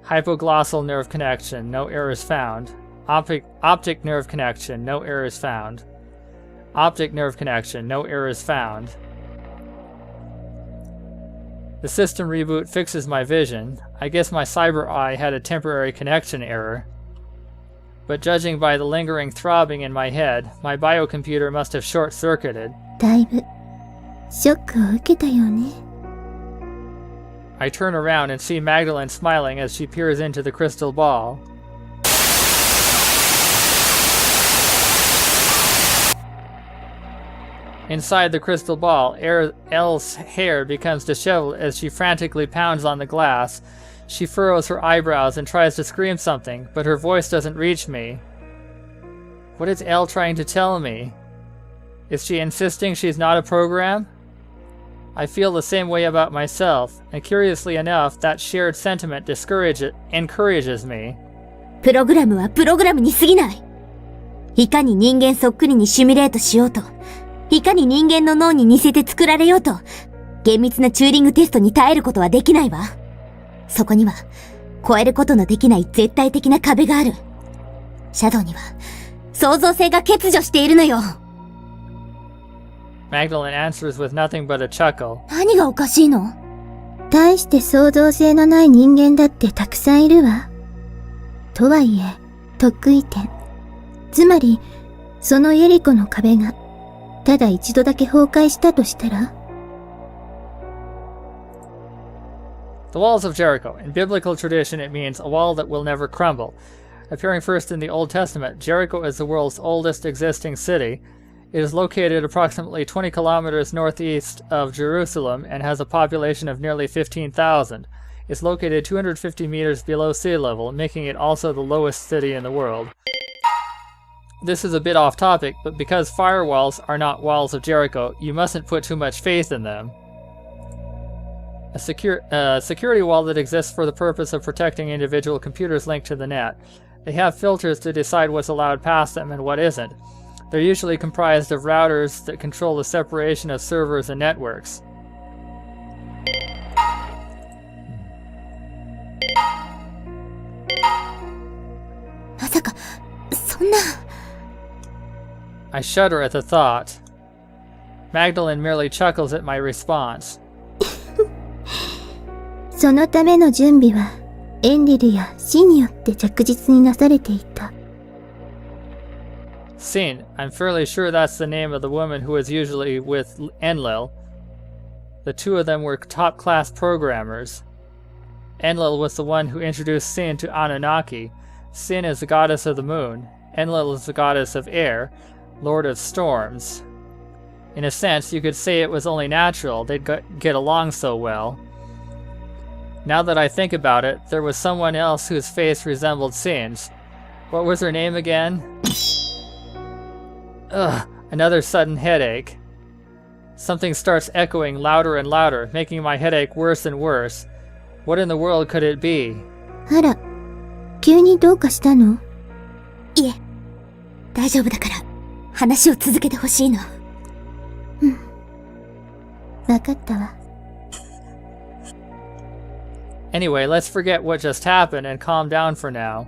Hypoglossal nerve connection. No errors found. Optic nerve connection. No errors found. Optic nerve connection. No errors found. The system reboot fixes my vision. I guess my cyber eye had a temporary connection error. But judging by the lingering throbbing in my head, my biocomputer must have short-circuited. だいぶショックを受けたよね。 I turn around and see Magdalen smiling as she peers into the crystal ball. Inside the crystal ball, Elle's hair becomes disheveled as she frantically pounds on the glass. She furrows her eyebrows and tries to scream something, but her voice doesn't reach me. What is Elle trying to tell me? Is she insisting she's not a program? I feel the same way about myself, and curiously enough, that shared sentiment encourages me. プログラムはプログラムに過ぎない。いかに人間そっくりにシミュレートしようと、いかに人間の脳に似せて作られようと、厳密なチューリングテストに耐えることはできないわ。そこには、超えることのできない絶対的な壁がある。シャドウには、創造性が欠如しているのよ。Magdalen answers with nothing but a chuckle. 何がおかしいの？大して創造性のない人間だってたくさんいるわ。とはいえ、得意点。つまり、そのエリコの壁が、ただ一度だけ崩壊したとしたら？ The walls of Jericho. In biblical tradition, it means a wall that will never crumble. Appearing first in the Old Testament, Jericho is the world's oldest existing city. It is located approximately 20 kilometers northeast of Jerusalem and has a population of nearly 15,000. It's located 250 meters below sea level, making it also the lowest city in the world. This is a bit off topic, but because firewalls are not walls of Jericho, you mustn't put too much faith in them. A security wall that exists for the purpose of protecting individual computers linked to the net. They have filters to decide what's allowed past them and what isn't. They're usually comprised of routers that control the separation of servers and networks. I shudder at the thought. Magdalen merely chuckles at my response. そのための準備は、エンリルやシによって着実になされていた。Sin, I'm fairly sure that's the name of the woman who was usually with Enlil. The two of them were top-class programmers. Enlil was the one who introduced Sin to Anunnaki. Sin is the goddess of the moon. Enlil is the goddess of air, lord of storms. In a sense, you could say it was only natural they'd get along so well. Now that I think about it, there was someone else whose face resembled Sin's. What was her name again? Ugh, another sudden headache. Something starts echoing louder and louder, making my headache worse and worse. What in the world could it be? あら、急にどうかしたの？いえ、大丈夫だから、話を続けてほしいの。わかったわ。Anyway, let's forget what just happened and calm down for now.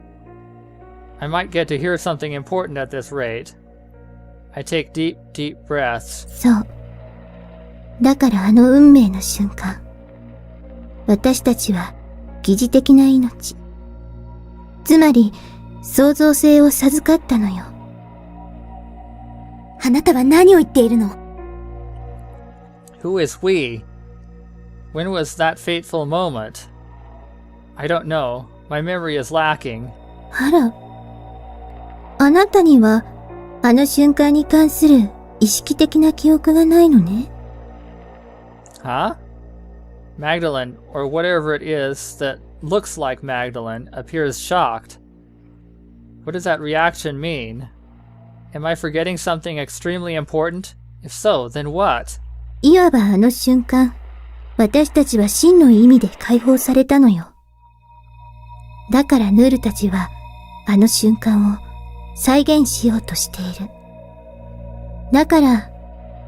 I might get to hear something important at this rate. I take deep, deep breaths. そう。だからあの運命の瞬間。私たちは疑似的な命。つまり、創造性を授かったのよ。あなたは何を言っているの？ Who is we? When was that fateful moment? I don't know. My memory is lacking. あら。あなたには、あの瞬間に関する意識的な記憶がないのね。Huh? Magdalene, or whatever it is that looks like Magdalene, appears shocked. What does that reaction mean? Am I forgetting something extremely important? If so, then what? いわばあの瞬間、私たちは真の意味で解放されたのよ。だからヌールたちは、あの瞬間を再現しようとしている。だから、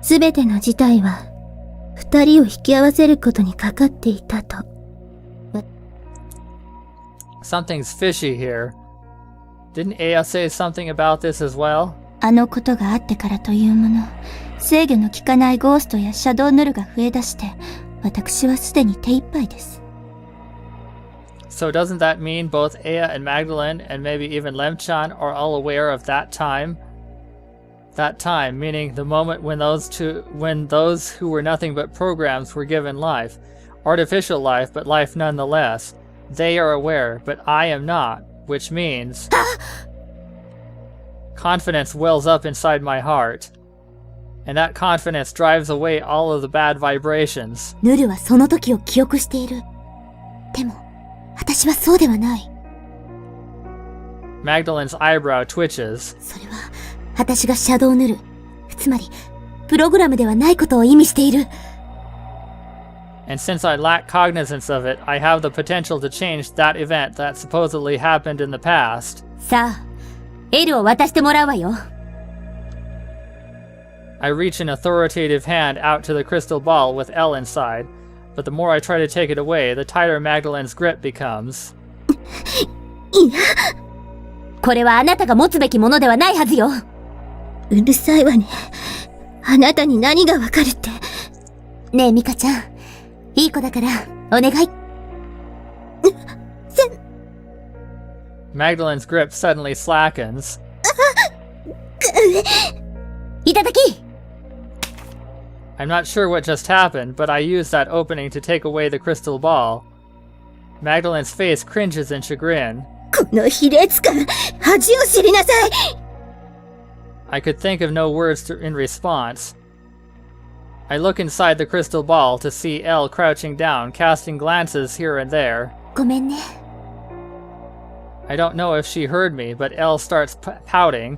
すべての事態は、二人を引き合わせることにかかっていたと。Something's fishy here. Didn't Aya say something about this as well? あのことがあってからというもの、制御の効かないゴーストやシャドウヌルが増え出して、私はすでに手一杯です。So doesn't that mean both Aya and Magdalene and maybe even Lemchan are all aware of that time? That time, meaning the moment when those who were nothing but programs were given life. Artificial life, but life nonetheless. They are aware, but I am not, which means... Confidence wells up inside my heart. And that confidence drives away all of the bad vibrations. ヌルはその時を記憶している。でも、私はそうではない。Magdalene's eyebrow twitches. それは、私がシャドウヌル。つまり、プログラムではないことを意味している。And since I lack cognizance of it, I have the potential to change that event that supposedly happened in the past. さあ、L を渡してもらうわよ。I reach an authoritative hand out to the crystal ball with L inside, but the more I try to take it away, the tighter Magdalene's grip becomes. これはあなたが持つべきものではないはずよ。うるさいわね。あなたに何がわかるって。ねえ、ミカちゃん。いい子だから、お願い。Magdalene's grip suddenly slackens. いただき！ I'm not sure what just happened, but I used that opening to take away the crystal ball. Magdalene's face cringes in chagrin. この卑劣感、恥を知りなさい。I could think of no words in response. I look inside the crystal ball to see Elle crouching down, casting glances here and there. ごめんね。I don't know if she heard me, but Elle starts pouting.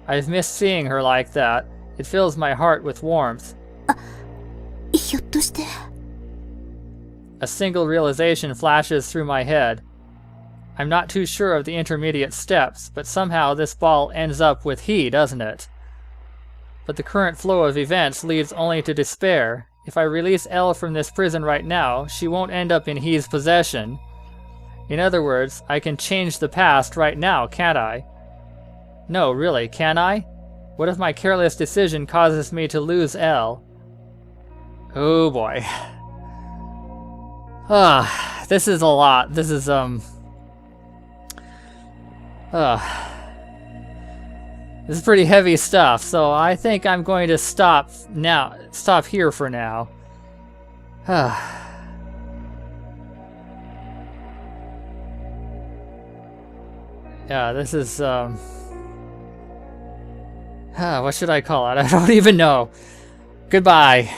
I've missed seeing her like that. It fills my heart with warmth. ひょっとして。A single realization flashes through my head. I'm not too sure of the intermediate steps, but somehow this ball ends up with he, doesn't it? But the current flow of events leads only to despair. If I release Elle from this prison right now, she won't end up in he's possession. In other words, I can change the past right now, can't I? No, really, can I? What if my careless decision causes me to lose Elle? Oh boy. This is a lot. This is, this is pretty heavy stuff, so I think I'm going to stop here for now. Yeah, this is, what should I call it? I don't even know. Goodbye.